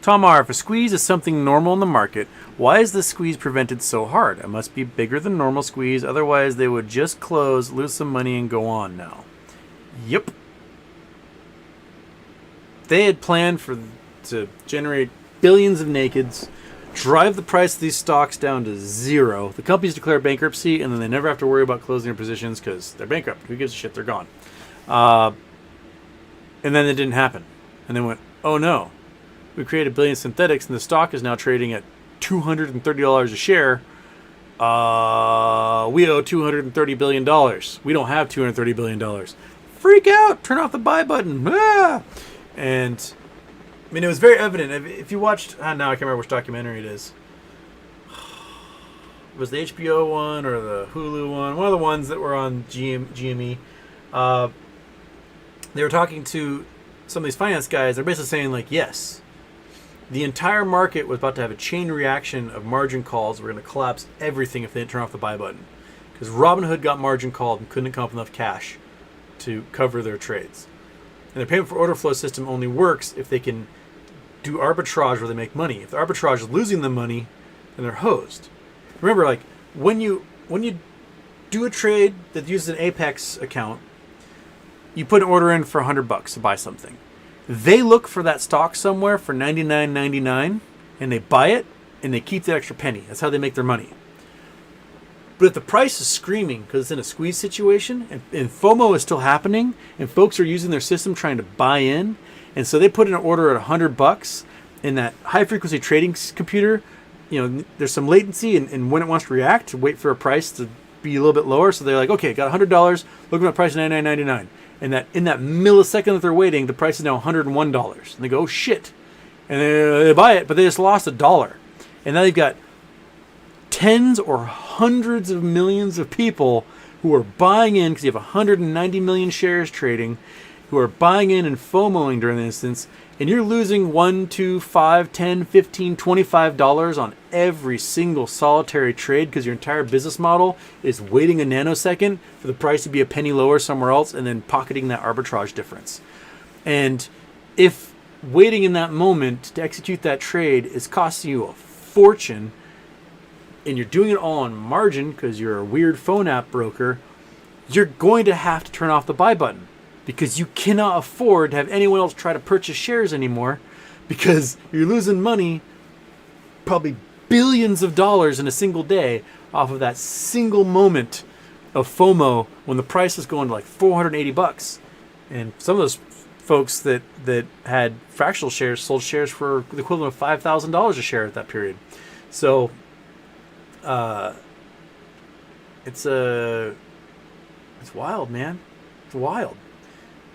Tom R., if a squeeze is something normal in the market, why is the squeeze prevented so hard? It must be bigger than normal squeeze, otherwise they would just close, lose some money, and go on now. Yep. They had planned to generate billions of nakeds, drive the price of these stocks down to zero. The companies declare bankruptcy, and then they never have to worry about closing their positions because they're bankrupt. Who gives a shit? They're gone. And then it didn't happen. And they went, oh no. We created a billion synthetics, and the stock is now trading at $230 a share. We owe $230 billion. We don't have $230 billion. Freak out! Turn off the buy button. Ah! And I mean, it was very evident. If you watched, now I can't remember which documentary it is. It was the HBO one or the Hulu one. One of the ones that were on GME. They were talking to some of these finance guys. They're basically saying, like, yes, the entire market was about to have a chain reaction of margin calls. We're going to collapse everything if they didn't turn off the buy button. Because Robinhood got margin called and couldn't come up with enough cash to cover their trades. And their payment for order flow system only works if they can do arbitrage where they make money. If the arbitrage is losing them money, then they're hosed. Remember, like, when you do a trade that uses an Apex account, you put an order in for $100 to buy something. They look for that stock somewhere for $99.99, and they buy it, and they keep that extra penny. That's how they make their money. But if the price is screaming because it's in a squeeze situation, and FOMO is still happening, and folks are using their system trying to buy in, and so they put in an order at $100 in that high-frequency trading computer, there's some latency and when it wants to react, to wait for a price to be a little bit lower. So they're like, okay, got $100, look at my price, $99.99. And that in that millisecond that they're waiting, the price is now $101. And they go, oh shit. And they buy it, but they just lost $1. And now they've got tens or hundreds of millions of people who are buying in because you have 190 million shares trading, who are buying in and FOMOing during the instance, and you're losing $1, $2, $5, $10, $15, $25 on every single solitary trade because your entire business model is waiting a nanosecond for the price to be a penny lower somewhere else and then pocketing that arbitrage difference. And if waiting in that moment to execute that trade is costing you a fortune, and you're doing it all on margin because you're a weird phone app broker, you're going to have to turn off the buy button. Because you cannot afford to have anyone else try to purchase shares anymore because you're losing money, probably billions of dollars in a single day off of that single moment of FOMO when the price was going to like $480, and some of those folks that had fractional shares sold shares for the equivalent of $5,000 a share at that period. So it's wild, man. It's wild.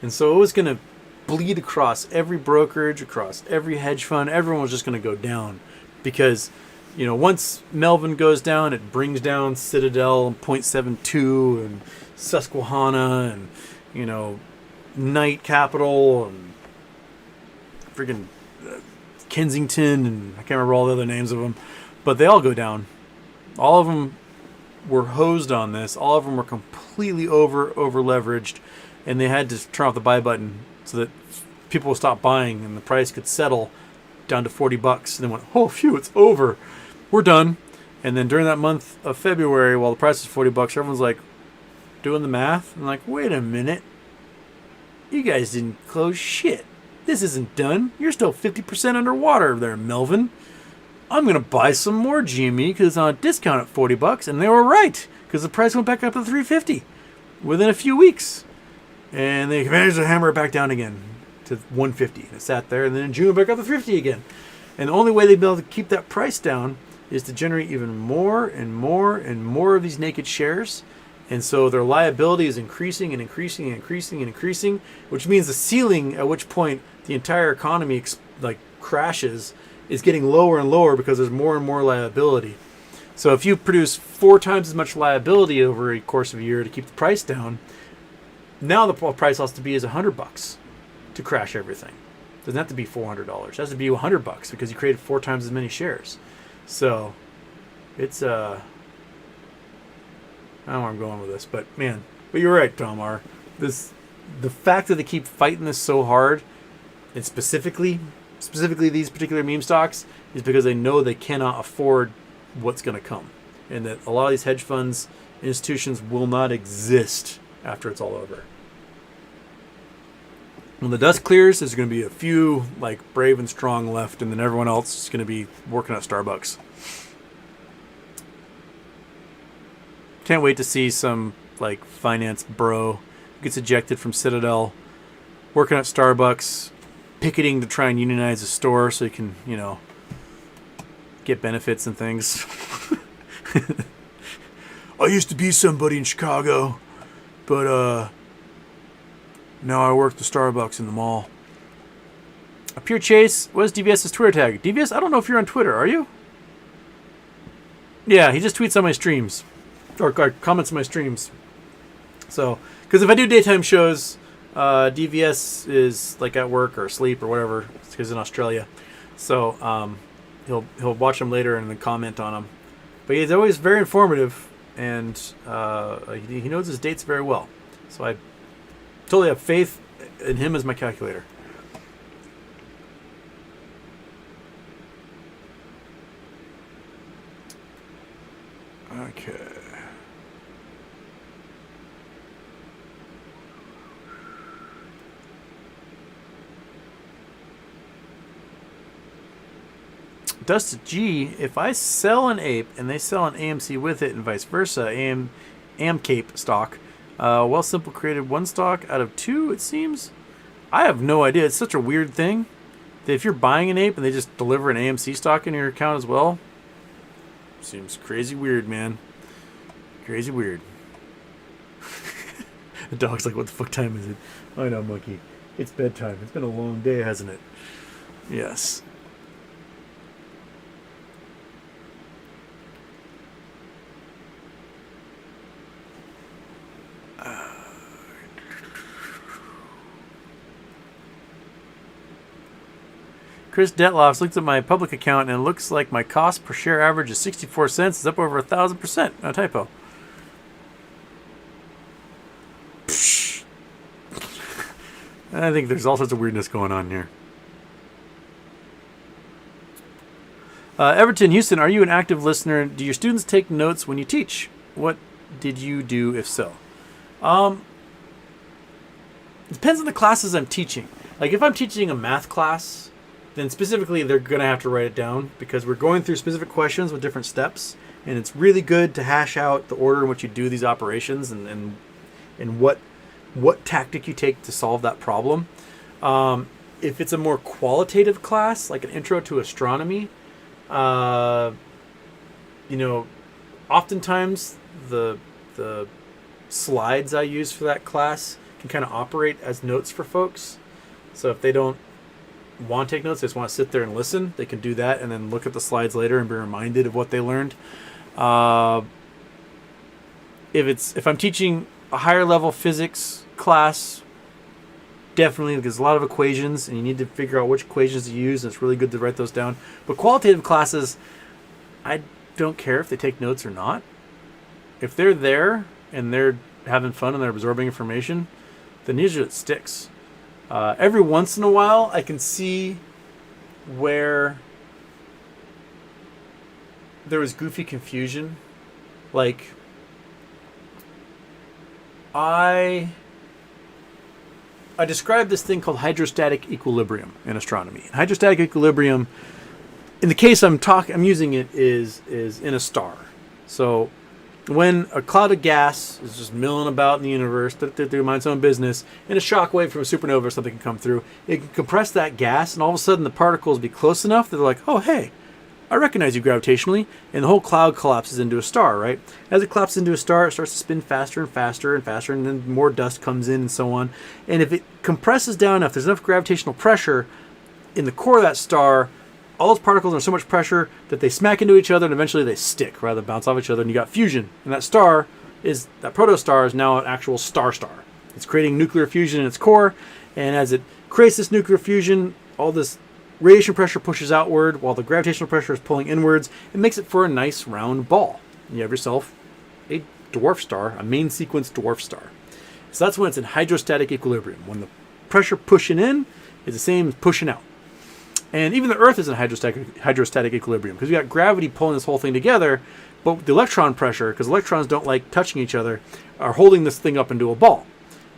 And so it was going to bleed across every brokerage, across every hedge fund. Everyone was just going to go down because, once Melvin goes down, it brings down Citadel and 0.72 and Susquehanna and, Knight Capital and freaking Kensington, and I can't remember all the other names of them, but they all go down. All of them were hosed on this. All of them were completely over leveraged, and they had to turn off the buy button so that people would stop buying and the price could settle down to $40. And then went, oh, phew, it's over. We're done. And then during that month of February, while the price was $40, everyone's like doing the math. And like, wait a minute. You guys didn't close shit. This isn't done. You're still 50% underwater there, Melvin. I'm going to buy some more GME because it's on a discount at $40. And they were right because the price went back up to $350 within a few weeks. And they managed to hammer it back down again to $150. And it sat there, and then in June, back up to $350 again. And the only way they'd be able to keep that price down is to generate even more and more and more of these naked shares. And so their liability is increasing and increasing and increasing and increasing, which means the ceiling at which point the entire economy crashes is getting lower and lower because there's more and more liability. So if you produce 4 times as much liability over a course of a year to keep the price down, now the price has to be is $100 to crash everything. It doesn't have to be $400. It has to be $100 because you created 4 times as many shares. So it's I don't know where I'm going with this, but man, but you're right, Tom R. The fact that they keep fighting this so hard, and specifically these particular meme stocks, is because they know they cannot afford what's going to come, and that a lot of these hedge funds, institutions will not exist after it's all over. When the dust clears, there's going to be a few brave and strong left, and then everyone else is going to be working at Starbucks. Can't wait to see some finance bro who gets ejected from Citadel, working at Starbucks, picketing to try and unionize a store so he can, get benefits and things. I used to be somebody in Chicago, but now I work the Starbucks in the mall. A Pure Chase, what is DVS's Twitter tag? DVS, I don't know if you're on Twitter, are you? Yeah, he just tweets on my streams. Or comments on my streams. So, because if I do daytime shows, DVS is at work or asleep or whatever, because he's in Australia. So he'll watch them later and then comment on them. But he's always very informative, and he knows his dates very well. So I totally have faith in him as my calculator. Okay. Dusted G, if I sell an APE and they sell an AMC with it and vice versa, AMCAPE stock, Wealthsimple created 1 stock out of 2, it seems. I have no idea. It's such a weird thing that if you're buying an APE and they just deliver an AMC stock in your account as well, seems crazy weird, man. Crazy weird. The dog's like, what the fuck time is it? I know, monkey. It's bedtime. It's been a long day, hasn't it? Yes. Chris Detlofs looked at my public account and it looks like my cost per share average is 64 cents. It's up over 1,000%. No typo. Psh. I think there's all sorts of weirdness going on here. Everton, Houston, are you an active listener? Do your students take notes when you teach? What did you do if so? It depends on the classes I'm teaching. If I'm teaching a math class, then specifically they're going to have to write it down because we're going through specific questions with different steps. And it's really good to hash out the order in which you do these operations and what tactic you take to solve that problem. If it's a more qualitative class, like an intro to astronomy, oftentimes the slides I use for that class can kind of operate as notes for folks. So if they don't want to take notes, they just want to sit there and listen, they can do that and then look at the slides later and be reminded of what they learned. If I'm teaching a higher level physics class, definitely, because there's a lot of equations and you need to figure out which equations to use, and it's really good to write those down. But qualitative classes, I don't care if they take notes or not. If they're there and they're having fun and they're absorbing information, then usually it sticks. Every once in a while, I can see where there was goofy confusion. Like, I described this thing called hydrostatic equilibrium in astronomy. Hydrostatic equilibrium, in the case I'm using it, is in a star. So when a cloud of gas is just milling about in the universe, mind its own business, and a shock wave from a supernova or something can come through, it can compress that gas, and all of a sudden the particles be close enough that they're like, oh, hey, I recognize you gravitationally, and the whole cloud collapses into a star, right? As it collapses into a star, it starts to spin faster and faster and faster, and then more dust comes in and so on. And if it compresses down enough, there's enough gravitational pressure in the core of that star, all those particles are so much pressure that they smack into each other and eventually they stick rather than bounce off each other, and you got fusion. And that protostar is now an actual star. It's creating nuclear fusion in its core, and as it creates this nuclear fusion, all this radiation pressure pushes outward while the gravitational pressure is pulling inwards. It makes it for a nice round ball. And you have yourself a dwarf star, a main sequence dwarf star. So that's when it's in hydrostatic equilibrium, when the pressure pushing in is the same as pushing out. And even the Earth is in hydrostatic equilibrium because we got gravity pulling this whole thing together, but the electron pressure, because electrons don't like touching each other, are holding this thing up into a ball.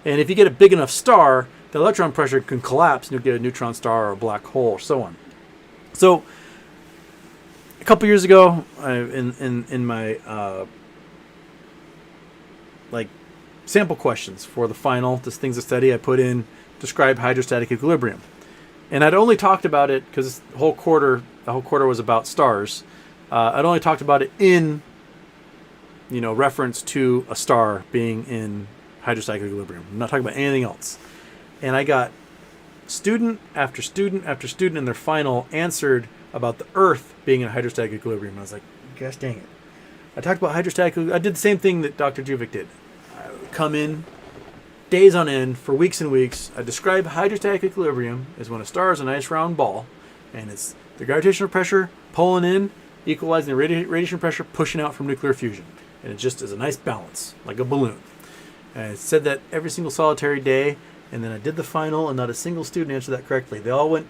And if you get a big enough star, the electron pressure can collapse and you'll get a neutron star or a black hole or so on. So a couple years ago, in my sample questions for the final, just things to study, I put in describe hydrostatic equilibrium. And I'd only talked about it because the whole quarter was about stars. I'd only talked about it in, reference to a star being in hydrostatic equilibrium. I'm not talking about anything else. And I got student after student after student in their final answered about the Earth being in hydrostatic equilibrium. I was like, gosh dang it. I talked about hydrostatic. I did the same thing that Dr. Geographic did. I would come in days on end for weeks and weeks. I describe hydrostatic equilibrium as when a star is a nice round ball, and it's the gravitational pressure pulling in, equalizing the radiation pressure pushing out from nuclear fusion. And it just is a nice balance, like a balloon. And I said that every single solitary day, and then I did the final, and not a single student answered that correctly. They all went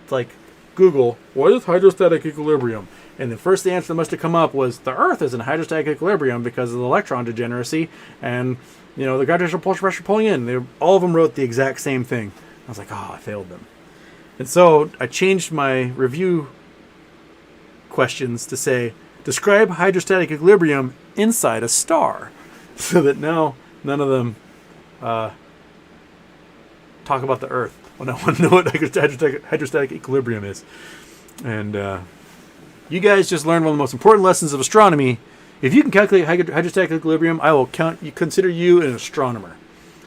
Google, what is hydrostatic equilibrium? And the first answer that must have come up was the Earth is in hydrostatic equilibrium because of the electron degeneracy and the gravitational pressure pulling in. All of them wrote the exact same thing. I was like, I failed them. And so I changed my review questions to say, describe hydrostatic equilibrium inside a star. So that now none of them talk about the Earth when I want to know what hydrostatic equilibrium is. And you guys just learned one of the most important lessons of astronomy. If you can calculate hydrostatic equilibrium, I will consider you an astronomer,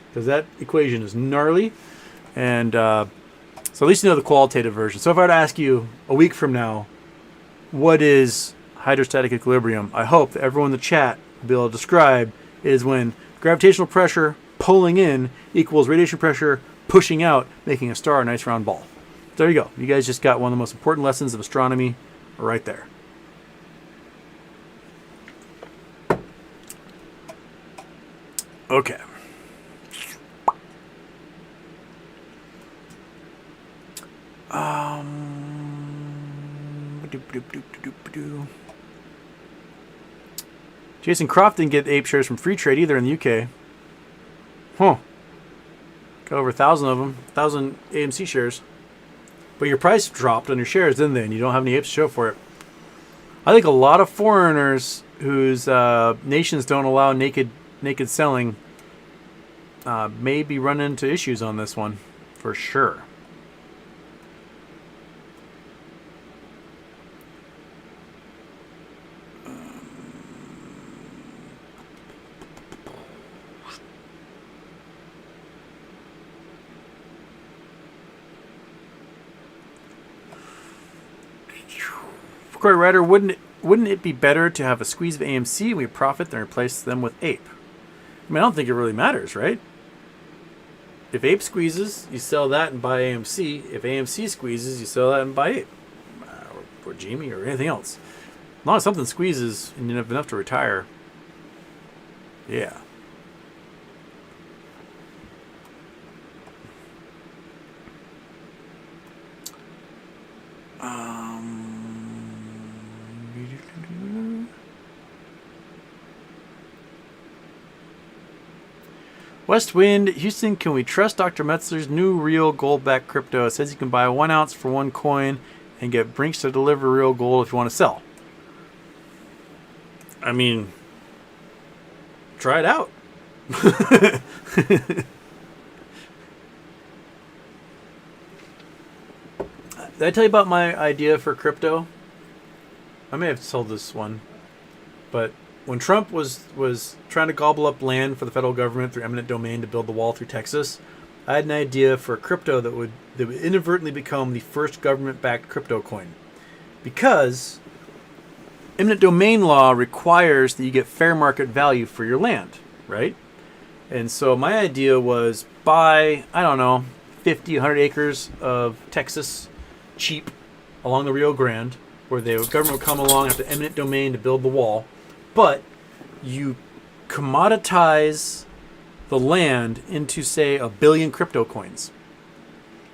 because that equation is gnarly. And so at least you know the qualitative version. So if I were to ask you a week from now, what is hydrostatic equilibrium, I hope that everyone in the chat will be able to describe is when gravitational pressure pulling in equals radiation pressure pushing out, making a star a nice round ball. There you go. You guys just got one of the most important lessons of astronomy right there. Okay. Jason Croft didn't get APE shares from free trade either in the UK. Huh. Got over 1,000 of them, 1,000 AMC shares. But your price dropped on your shares, didn't they? And you don't have any APEs to show for it. I think a lot of foreigners whose nations don't allow naked selling may be running into issues on this one, for sure. Corey Ryder, wouldn't it be better to have a squeeze of AMC and we profit than replace them with APE? I mean, I don't think it really matters, right? If APE squeezes, you sell that and buy AMC. If AMC squeezes, you sell that and buy APE. Or Jamie or anything else. As long as something squeezes and you have enough to retire, yeah. West Wind, Houston, can we trust Dr. Metzler's new real gold-backed crypto? It says you can buy 1 ounce for 1 coin and get Brinks to deliver real gold if you want to sell. I mean, try it out. Did I tell you about my idea for crypto? I may have told this one, but when Trump was trying to gobble up land for the federal government through eminent domain to build the wall through Texas, I had an idea for a crypto that would inadvertently become the first government-backed crypto coin. Because eminent domain law requires that you get fair market value for your land, right? And so my idea was buy, 50, 100 acres of Texas cheap along the Rio Grande, where the government would come along after eminent domain to build the wall. But you commoditize the land into, say, 1 billion crypto coins.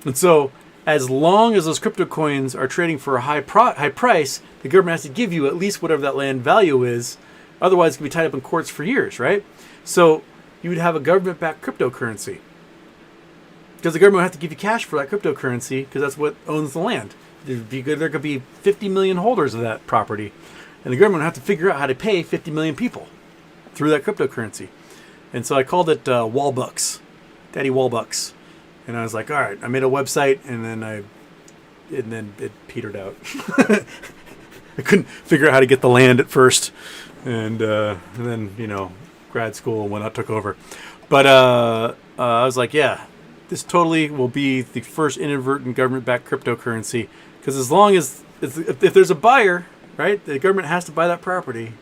And so as long as those crypto coins are trading for a high price, the government has to give you at least whatever that land value is. Otherwise, it can be tied up in courts for years, right? So you would have a government-backed cryptocurrency. Because the government would have to give you cash for that cryptocurrency because that's what owns the land. There could be 50 million holders of that property. And the government would have to figure out how to pay 50 million people through that cryptocurrency. And so I called it Wallbucks, Daddy Wallbucks. And I was like, all right, I made a website, and then it petered out. I couldn't figure out how to get the land at first. And then, grad school and whatnot took over. But I was like, yeah, this totally will be the first inadvertent government-backed cryptocurrency. Because as long as, if there's a buyer, right, the government has to buy that property.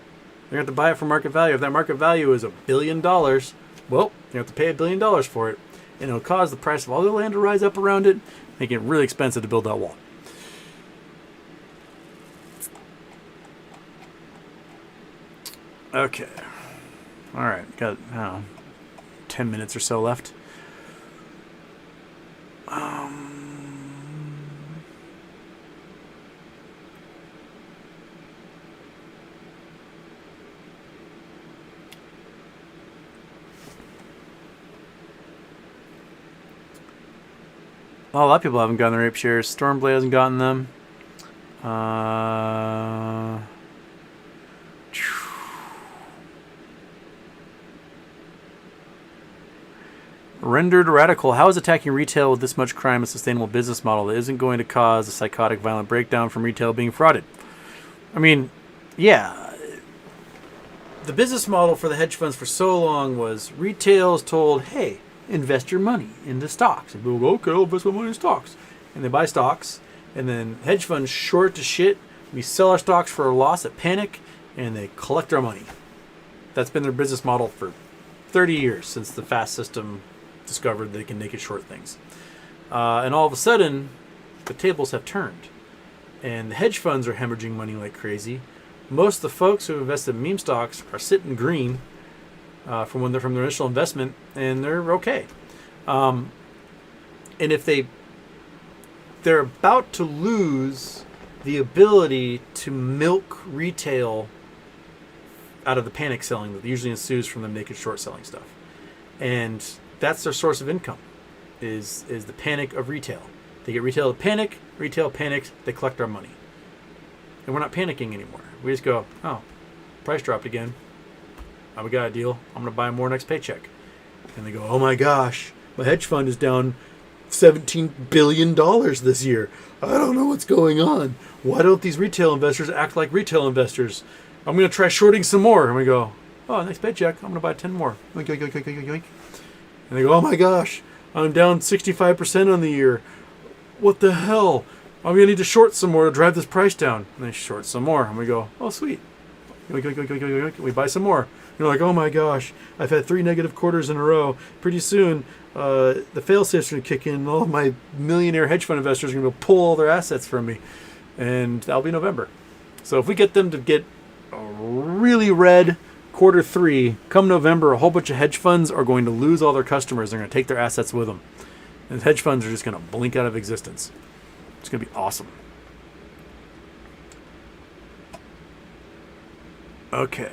They have to buy it for market value. If that market value is $1 billion, well, you have to pay $1 billion for it. And it'll cause the price of all the land to rise up around it, making it really expensive to build that wall. Okay. All right. Got 10 minutes or so left. A lot of people haven't gotten their ape shares. Stormblade hasn't gotten them. Rendered Radical. How is attacking retail with this much crime a sustainable business model that isn't going to cause a psychotic, violent breakdown from retail being frauded? I mean, yeah. The business model for the hedge funds for so long was retail is told, hey, invest your money into stocks. And people go, okay, I'll invest my money in stocks. And they buy stocks. And then hedge funds short to shit. We sell our stocks for a loss at panic. And they collect our money. That's been their business model for 30 years since the fast system discovered they can naked short things. And all of a sudden, the tables have turned. And the hedge funds are hemorrhaging money like crazy. Most of the folks who invested in meme stocks are sitting green from their initial investment, and they're okay. And if they're about to lose the ability to milk retail out of the panic selling that usually ensues from the naked short selling stuff. And that's their source of income, is the panic of retail. They get retail to panic, retail panics, they collect our money. And we're not panicking anymore. We just go, oh, price dropped again. We got a deal. I'm going to buy more next paycheck. And they go, oh my gosh, my hedge fund is down $17 billion this year. I don't know what's going on. Why don't these retail investors act like retail investors? I'm going to try shorting some more. And we go, oh, next paycheck, I'm going to buy 10 more. Yoink, yoink, yoink, yoink, yoink. And they go, oh my gosh, I'm down 65% on the year. What the hell? I'm going to need to short some more to drive this price down. And they short some more. And we go, oh, sweet. Yoink, yoink, yoink, yoink, yoink, yoink. We buy some more. You're like, oh my gosh, I've had 3 negative quarters in a row. Pretty soon, the fail-safe's going to kick in, and all of my millionaire hedge fund investors are going to pull all their assets from me. And that'll be November. So if we get them to get a really red Q3, come November, a whole bunch of hedge funds are going to lose all their customers. They're going to take their assets with them. And hedge funds are just going to blink out of existence. It's going to be awesome. Okay.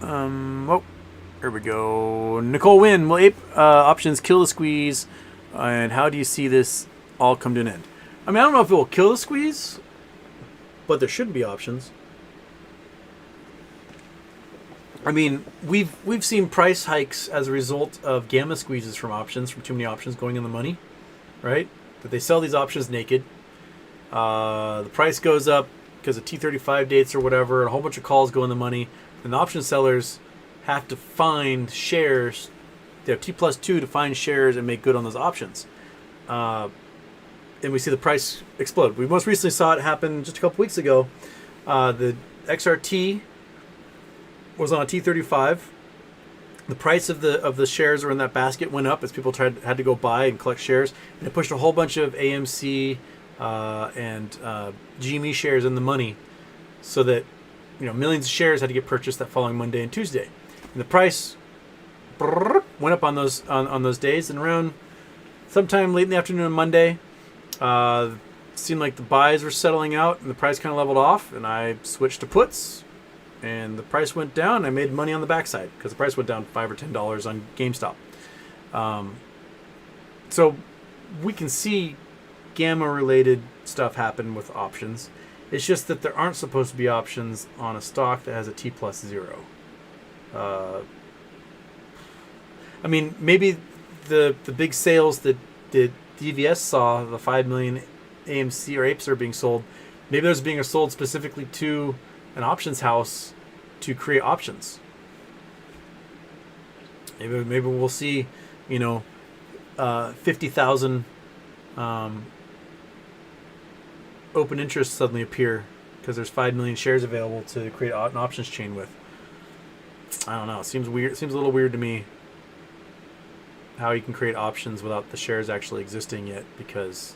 Oh, here we go. Nicole Wynn, will APE options kill the squeeze? And how do you see this all come to an end? I mean, I don't know if it will kill the squeeze, but there should be options. I mean, we've seen price hikes as a result of gamma squeezes from options, from too many options going in the money, right? That they sell these options naked. The price goes up because of T35 dates or whatever, and a whole bunch of calls go in the money. And the option sellers have to find shares. They have T+2 to find shares and make good on those options. And we see the price explode. We most recently saw it happen just a couple weeks ago. The XRT was on a T35. The price of the shares that were in that basket went up as people had to go buy and collect shares. And it pushed a whole bunch of AMC and GME shares in the money so that millions of shares had to get purchased that following Monday and Tuesday. And the price went up on those days, and around sometime late in the afternoon on Monday, seemed like the buys were settling out and the price kind of leveled off, and I switched to puts, and the price went down, and I made money on the backside because the price went down $5 or $10 on GameStop. So we can see gamma-related stuff happen with options. It's just that there aren't supposed to be options on a stock that has a T+0. I mean, maybe the big sales that DVS saw, the 5 million AMC or APEs are being sold, maybe those being sold specifically to an options house to create options. Maybe we'll see, 50,000 open interest suddenly appear because there's 5 million shares available to create an options chain with. I don't know. It seems weird. It seems a little weird to me how you can create options without the shares actually existing yet, because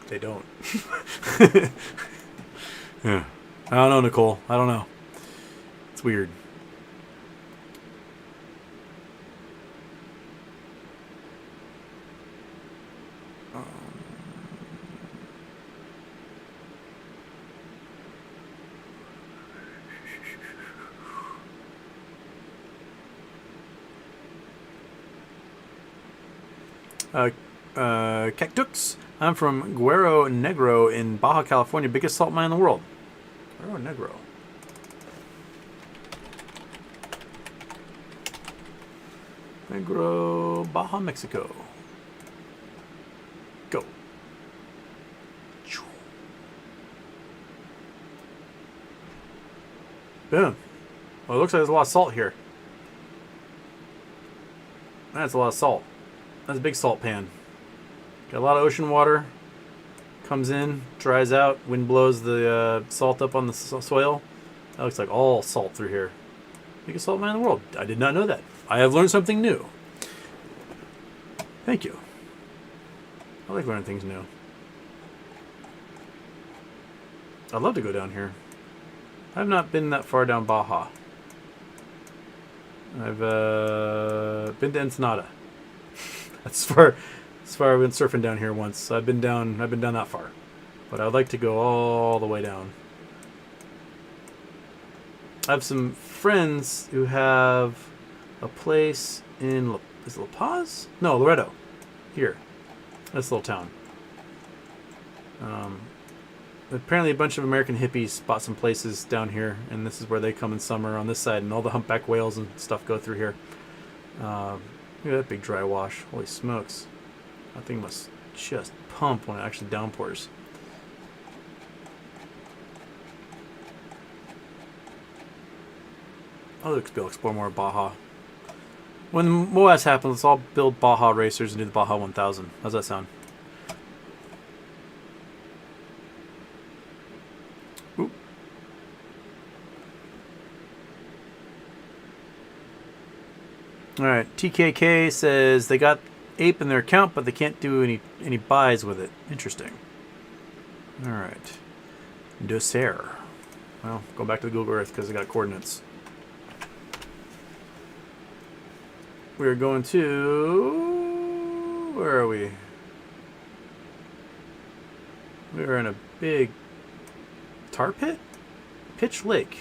they don't. Yeah. I don't know, Nicole. I don't know. It's weird. Cactux. I'm from Guero Negro in Baja California, biggest salt mine in the world. Guero Negro. Negro, Baja, Mexico. Go. Boom. Well, it looks like there's a lot of salt here. That's a lot of salt. That's a big salt pan. Got a lot of ocean water. Comes in, dries out, wind blows the salt up on the soil. That looks like all salt through here. Biggest salt mine in the world. I did not know that. I have learned something new. Thank you. I like learning things new. I'd love to go down here. I've not been that far down Baja. I've been to Ensenada. That's far. As far I've been surfing down here once. So I've been down that far. but I'd like to go all the way down. I have some friends who have a place in, is it La Paz? No, Loreto. Here. This little town. Apparently a bunch of American hippies bought some places down here, and this is where they come in summer on this side, and all the humpback whales and stuff go through here. Look at that big dry wash. Holy smokes. That thing must just pump when it actually downpours. I'll explore more of Baja. When MOAS happens, let's all build Baja racers and do the Baja 1000. How's that sound? Ooh. Alright, TKK says they got APE in their account, but they can't do any buys with it. Interesting. Alright. Doser. Well, go back to the Google Earth because I got coordinates. We're going to... Where are we? We're in a big tar pit? Pitch Lake.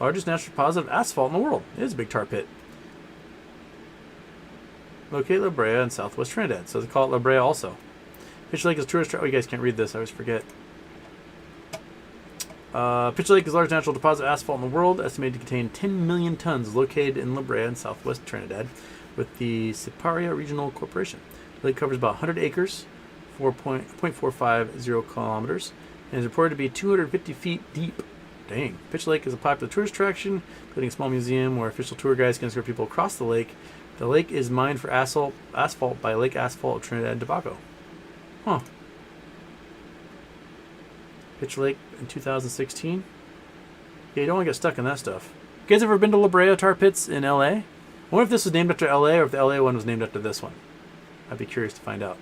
Largest natural deposit of asphalt in the world. It is a big tar pit. Located La Brea in southwest Trinidad. So they call it La Brea also. Pitch Lake is a tourist... Oh, you guys can't read this. I always forget. Pitch Lake is the largest natural deposit of asphalt in the world, estimated to contain 10 million tons, located in La Brea in southwest Trinidad with the Siparia Regional Corporation. The lake covers about 100 acres, 4.450 kilometers, and is reported to be 250 feet deep. Dang. Pitch Lake is a popular tourist attraction, including a small museum where official tour guides can escort people across the lake. The lake is mined for asphalt by Lake Asphalt of Trinidad and Tobago. Huh. Pitch Lake in 2016. Yeah, you don't want to get stuck in that stuff. You guys ever been to La Brea tar pits in LA? I wonder if this was named after LA or if the LA one was named after this one. I'd be curious to find out.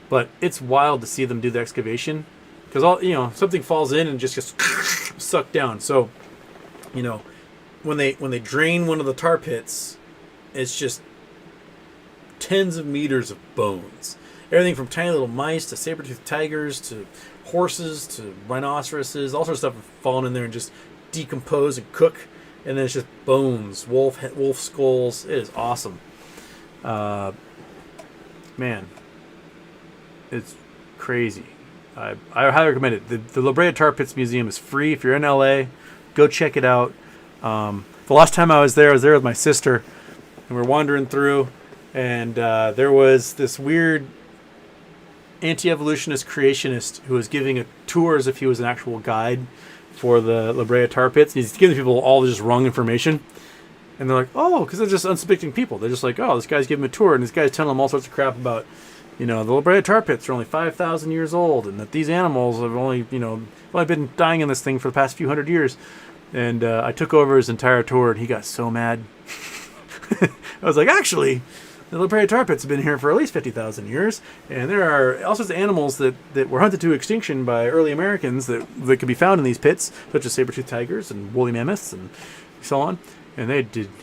But it's wild to see them do the excavation because something falls in and just gets sucked down. So, when they drain one of the tar pits, it's just tens of meters of bones. Everything from tiny little mice to saber-toothed tigers to horses to rhinoceroses, all sorts of stuff have fallen in there and just decompose and cook, and then it's just bones, wolf skulls. It is awesome. Man, it's crazy. I highly recommend it. The La Brea Tar Pits Museum is free. If you're in LA, go check it out. The last time I was there with my sister, and we're wandering through, and there was this weird anti-evolutionist creationist who was giving a tour as if he was an actual guide for the La Brea tar pits. He's giving people all just wrong information, and they're like, oh, because they're just unsuspecting people. They're just like, oh, this guy's giving a tour, and this guy's telling them all sorts of crap about, the La Brea tar pits are only 5,000 years old, and that these animals have only been dying in this thing for the past few hundred years. And I took over his entire tour, and he got so mad. I was like, actually, the La Brea tar pits have been here for at least 50,000 years, and there are all sorts of animals that were hunted to extinction by early Americans that could be found in these pits, such as saber-toothed tigers and woolly mammoths and so on. And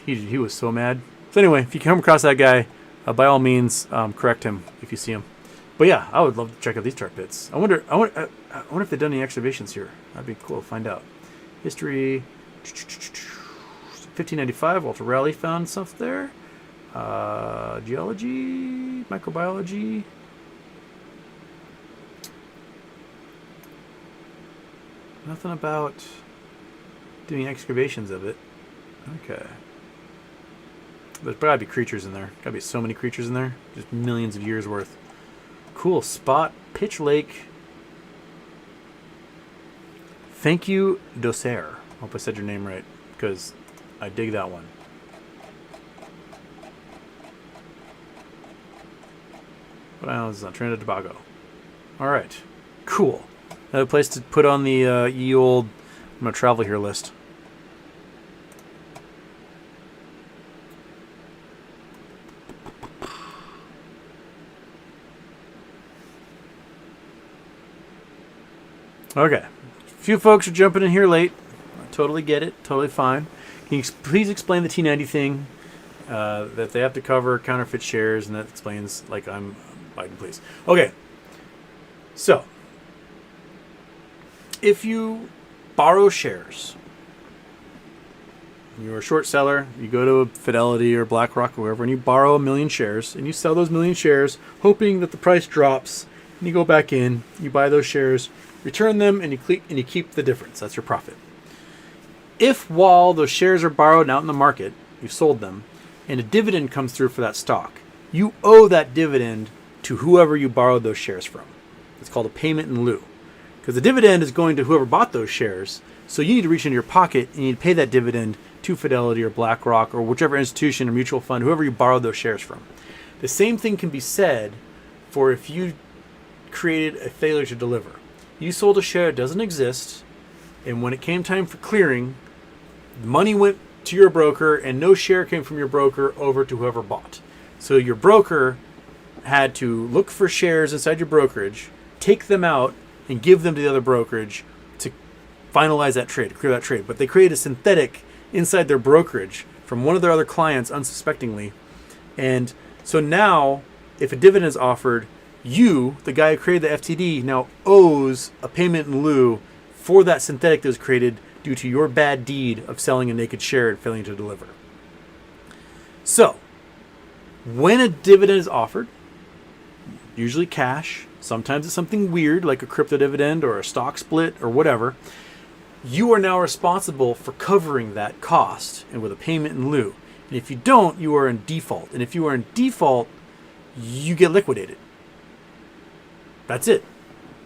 he was so mad. So anyway, if you come across that guy, by all means, correct him if you see him. But yeah, I would love to check out these tar pits. I wonder if they've done any excavations here. That'd be cool to find out. History, 1595, Walter Raleigh found stuff there. Geology, microbiology. Nothing about doing excavations of it. Okay. There's gotta be creatures in there. Gotta be so many creatures in there. Just millions of years worth. Cool spot. Pitch Lake. Thank you, Doser. Hope I said your name right, because I dig that one. What island is that? Trinidad and Tobago. Alright. Cool. Another place to put on the ye old I'm gonna travel here list. Okay. A few folks are jumping in here late. I totally get it. Totally fine. Can you please explain the T90 thing? That they have to cover counterfeit shares, and that explains, like, I'm Biden, please. Okay. So, if you borrow shares, you're a short seller, you go to Fidelity or BlackRock or wherever, and you borrow 1 million shares, and you sell those 1 million shares, hoping that the price drops, and you go back in, you buy those shares, return them, and you keep the difference. That's your profit. If while those shares are borrowed out in the market, you've sold them, and a dividend comes through for that stock, you owe that dividend to whoever you borrowed those shares from. It's called a payment in lieu. Because the dividend is going to whoever bought those shares, so you need to reach into your pocket and you need to pay that dividend to Fidelity or BlackRock or whichever institution or mutual fund, whoever you borrowed those shares from. The same thing can be said for if you created a failure to deliver. You sold a share that doesn't exist, and when it came time for clearing, the money went to your broker and no share came from your broker over to whoever bought. So your broker had to look for shares inside your brokerage, take them out, and give them to the other brokerage to finalize that trade, clear that trade. But they created a synthetic inside their brokerage from one of their other clients unsuspectingly. And so now, if a dividend is offered, you, the guy who created the FTD, now owes a payment in lieu for that synthetic that was created due to your bad deed of selling a naked share and failing to deliver. So, when a dividend is offered, usually cash, sometimes it's something weird like a crypto dividend or a stock split or whatever, you are now responsible for covering that cost and with a payment in lieu. And if you don't, you are in default. And if you are in default, you get liquidated. That's it.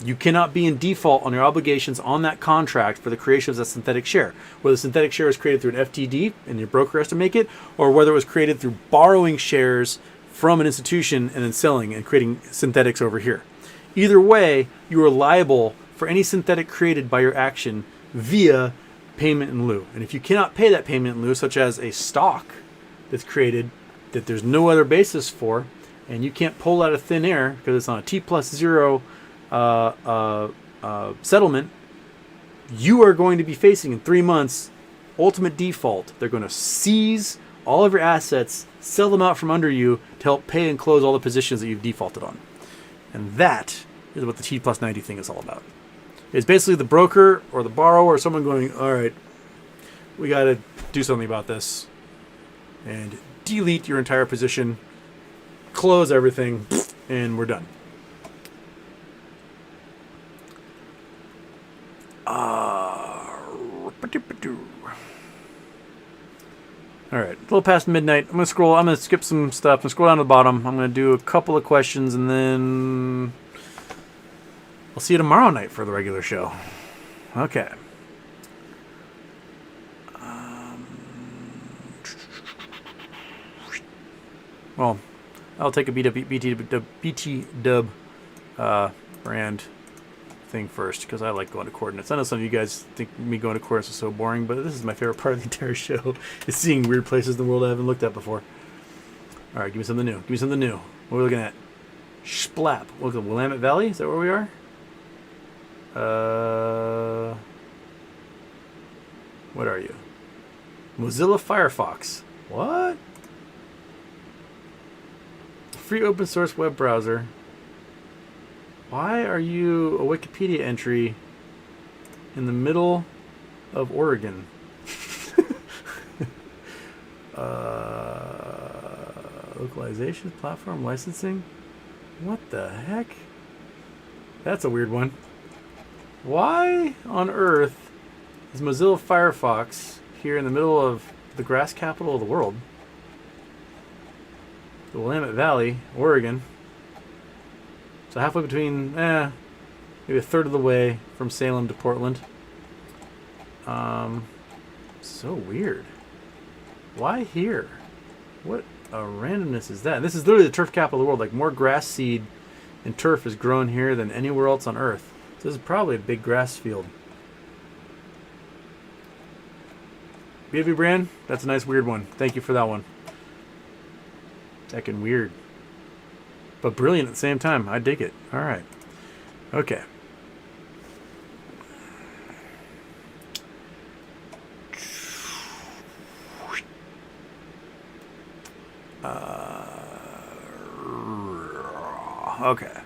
You cannot be in default on your obligations on that contract for the creation of that synthetic share. Whether the synthetic share was created through an FTD and your broker has to make it, or whether it was created through borrowing shares from an institution and then selling and creating synthetics over here. Either way, you are liable for any synthetic created by your action via payment in lieu. And if you cannot pay that payment in lieu, such as a stock that's created that there's no other basis for, and you can't pull out of thin air because it's on a T+0 settlement, you are going to be facing in 3 months ultimate default. They're going to seize all of your assets, sell them out from under you to help pay and close all the positions that you've defaulted on. And that is what the T+90 thing is all about. It's basically the broker or the borrower or someone going, all right, we got to do something about this, and delete your entire position, close everything, and we're done. All right, a little past midnight. I'm going to skip some stuff and scroll down to the bottom. I'm going to do a couple of questions, and then I'll see you tomorrow night for the regular show. Okay. Well, I'll take a BT dub brand thing first because I like going to coordinates. I know some of you guys think me going to coordinates is so boring, but this is my favorite part of the entire show is seeing weird places in the world I haven't looked at before. All right, give me something new. Give me something new. What are we looking at? Splap. Look at Willamette Valley. Is that where we are? What are you? Mozilla Firefox. What? Free open source web browser. Why are you a Wikipedia entry in the middle of Oregon? Localization, platform, licensing? What the heck? That's a weird one. Why on earth is Mozilla Firefox here in the middle of the grass capital of the world? The Willamette Valley, Oregon. So halfway between, maybe a third of the way from Salem to Portland. So weird. Why here? What a randomness is that? This is literally the turf capital of the world. Like more grass seed and turf is grown here than anywhere else on Earth. So this is probably a big grass field. BFB brand, that's a nice weird one. Thank you for that one. Heckin' weird. But brilliant at the same time. I dig it. All right. Okay. Okay.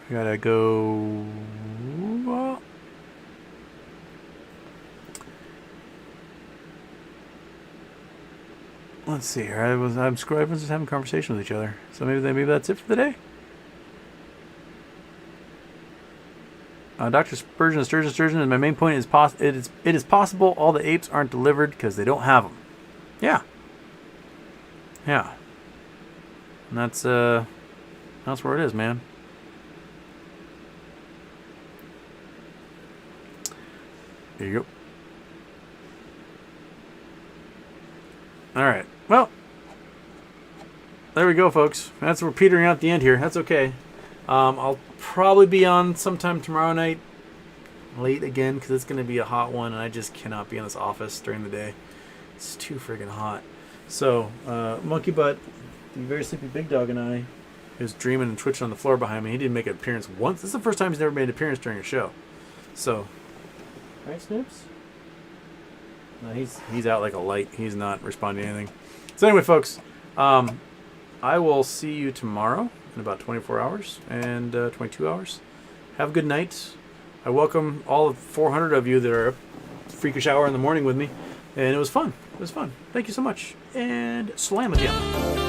We gotta go. Let's see here. I'm everyone's just having a conversation with each other. So maybe that's it for the day. Dr. Sturgeon, and my main point is it is possible all the apes aren't delivered because they don't have them. Yeah. Yeah. And that's where it is, man. There you go. All right. Well, there we go, folks. We're petering out at the end here. That's okay. I'll probably be on sometime tomorrow night, late again, because it's going to be a hot one, and I just cannot be in this office during the day. It's too friggin' hot. So, Monkey Butt, the very sleepy big dog, and I, was dreaming and twitching on the floor behind me. He didn't make an appearance once. This is the first time he's ever made an appearance during a show. So, right, Snoops? No, he's out like a light. He's not responding to anything. So anyway, folks, I will see you tomorrow in about 24 hours and 22 hours. Have a good night. I welcome all of 400 of you that are up freakish hour in the morning with me. And it was fun. It was fun. Thank you so much. And slam it down.